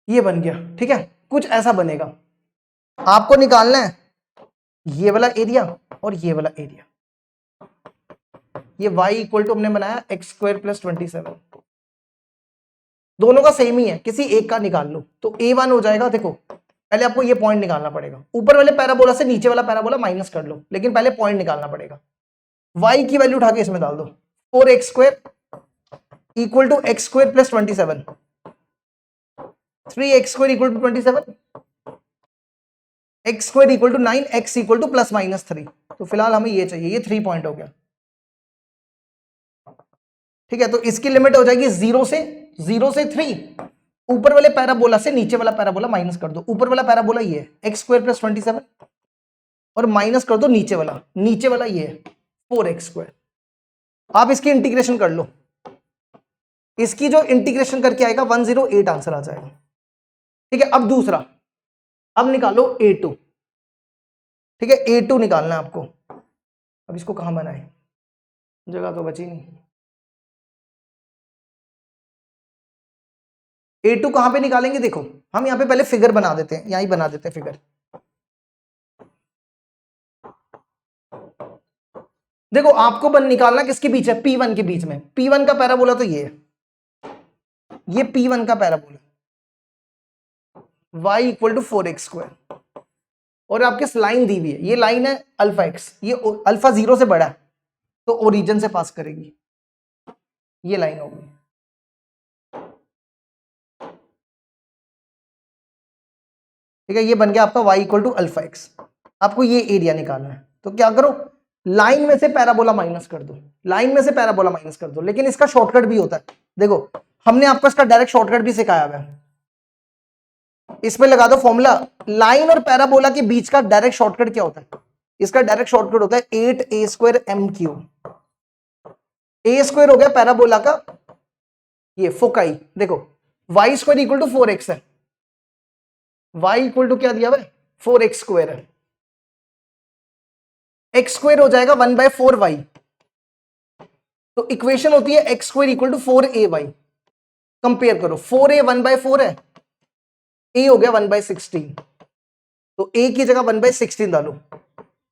ये बन गया, ठीक है, कुछ ऐसा बनेगा, आपको निकालना है ये वाला एरिया और ये वाला एरिया, ये y इक्वल टू हमने बनाया x² प्लस 27, दोनों का सेम ही है, किसी एक का निकाल लो, तो A1 हो जाएगा, देखो पहले आपको ये पॉइंट निकालना पड़ेगा, ऊपर वाले पैराबोला से नीचे वाला पैराबोला माइनस कर लो, लेकिन पहले पॉइंट निकालना पड़ेगा, y की वैल्यू उठा के इसमें डाल दो, 4x² equal to x² plus 27, 3x² equal to 27, x² equal to 9, x equal to plus minus 3, तो फिलहाल हमें ये चाहिए, ये 3 पॉइंट हो गया, ठीक है, तो इसकी लिमिट हो जाएगी 0 से 3, ऊपर वाले पैराबोला से नीचे वाला पैराबोला माइनस कर दो, ऊपर वाला पैराबोला ये है x² प्लस 27, और माइनस कर दो नीचे वाला ये है 4x², आप इसकी इंटीग्रेशन कर लो, इसकी जो इंटीग्रेशन करके आएगा 108 आंसर आ जाएगा, ठीक है, अब दूसरा, अब निकालो A2, ठीक है, A2 निकालना है आपको, अब इसको कहां बनाए, जगह तो बची नहीं, A2 कहां पे निकालेंगे, देखो हम यहां पे पहले फिगर बना देते हैं, यहां ही बना देते हैं फिगर, देखो आपको निकालना किसके बीच है, P1 के बीच में, P1 का पैराबोला तो ये है, ये P1 का parabola, y equal to 4x², और आपके लाइन दी हुई है, ये लाइन है अल्फा x, ये अल्फा 0 से बड़ा है तो ओरिजिन से पास करेगी, ये लाइन होगी, ठीक है, ये बन गया आपका y equal to alpha x, आपको ये एरिया निकालना है, तो क्या करो, लाइन में से पैराबोला माइनस कर दो, लाइन में से पैराबोला माइनस कर दो, लेकिन इसका शॉर्टकट भी होता है, देखो हमने आपको इसका डायरेक्ट शॉर्टकट भी सिखाया हुआ है, इसमें लगा दो फॉर्मूला, लाइन और पैराबोला के बीच का डायरेक्ट शॉर्टकट क्या होता है, इसका डायरेक्ट शॉर्टकट होता है 8a² m3, a² हो गया पैराबोला का ये फोकाई, देखो y² इक्वल टू 4x है, y इक्वल टू क्या दिया हुआ है 4x² है, x² हो जाएगा 1/4y, तो इक्वेशन होती है x² equal to 4ay, compare करो 4a 1/4 है, a हो गया 1/16, तो a की जगह 1/16 डालो,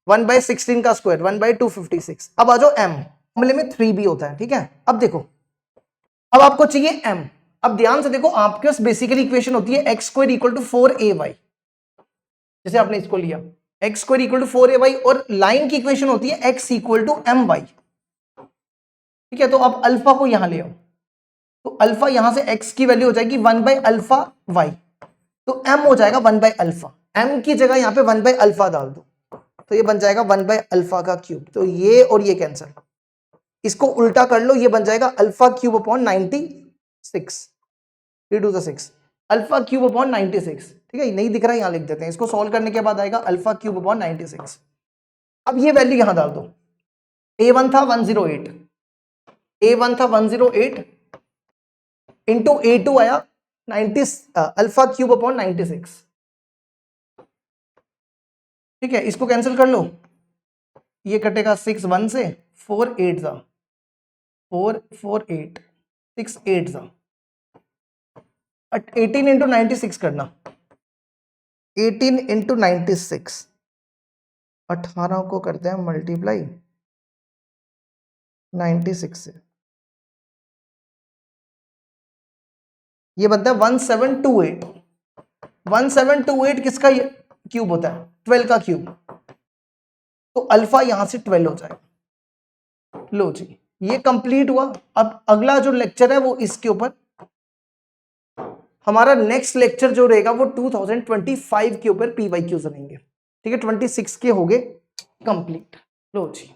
1/16 का स्क्वायर 1/256, अब आ जाओ m, मामले में 3b होता है, ठीक है, अब देखो अब आपको चाहिए m, अब ध्यान से देखो आपके पास बेसिकली इक्वेशन होती है x² इक्वल टू 4ay, जैसे आपने इसको लिया x² इक्वल टू 4ay, और लाइन की इक्वेशन होती है x इक्वल टू my, ठीक है, तो अब अल्फा को यहां ले आओ, तो अल्फा यहां से x की वैल्यू हो जाएगी 1/α y, तो m हो जाएगा 1/α, m की जगह यहां पे 1/α डाल दो, तो ये बन जाएगा 1/α का क्यूब, तो ये और ये कैंसिल, इसको उल्टा कर लो, ये बन जाएगा alpha cube upon 96, 3 to the 6, alpha cube upon 96, ठीक है, नहीं दिख रहा है यहां लिख देते हैं, इसको सॉल्व करने के बाद आएगा अल्फा क्यूब अपॉन 96, अब ये वैल्यू यहां डाल दो, a1 था 108, a1 था 108 इंटू a2 आया 90 अल्फा क्यूब अपॉन 96, ठीक है, इसको कैंसिल कर लो, ये कटेगा 6 1 से, 4 8 जा 4 4 8 6 8 जा 18 इंटू 96 करना, 18 इंटू 96, 18 को करते हैं मल्टीप्लाई 96 से, ये बनता है 1728। 1728 किसका क्यूब होता है? 12 का क्यूब, तो अल्फा यहां से 12 हो जाएगा। लो जी, ये कंप्लीट हुआ। अब अगला जो लेक्चर है वो इसके ऊपर, हमारा नेक्स्ट लेक्चर जो रहेगा वो 2025 के ऊपर पीवाईक्यूज रहेंगे। ठीक है, 26 के हो गए कंप्लीट। लो जी।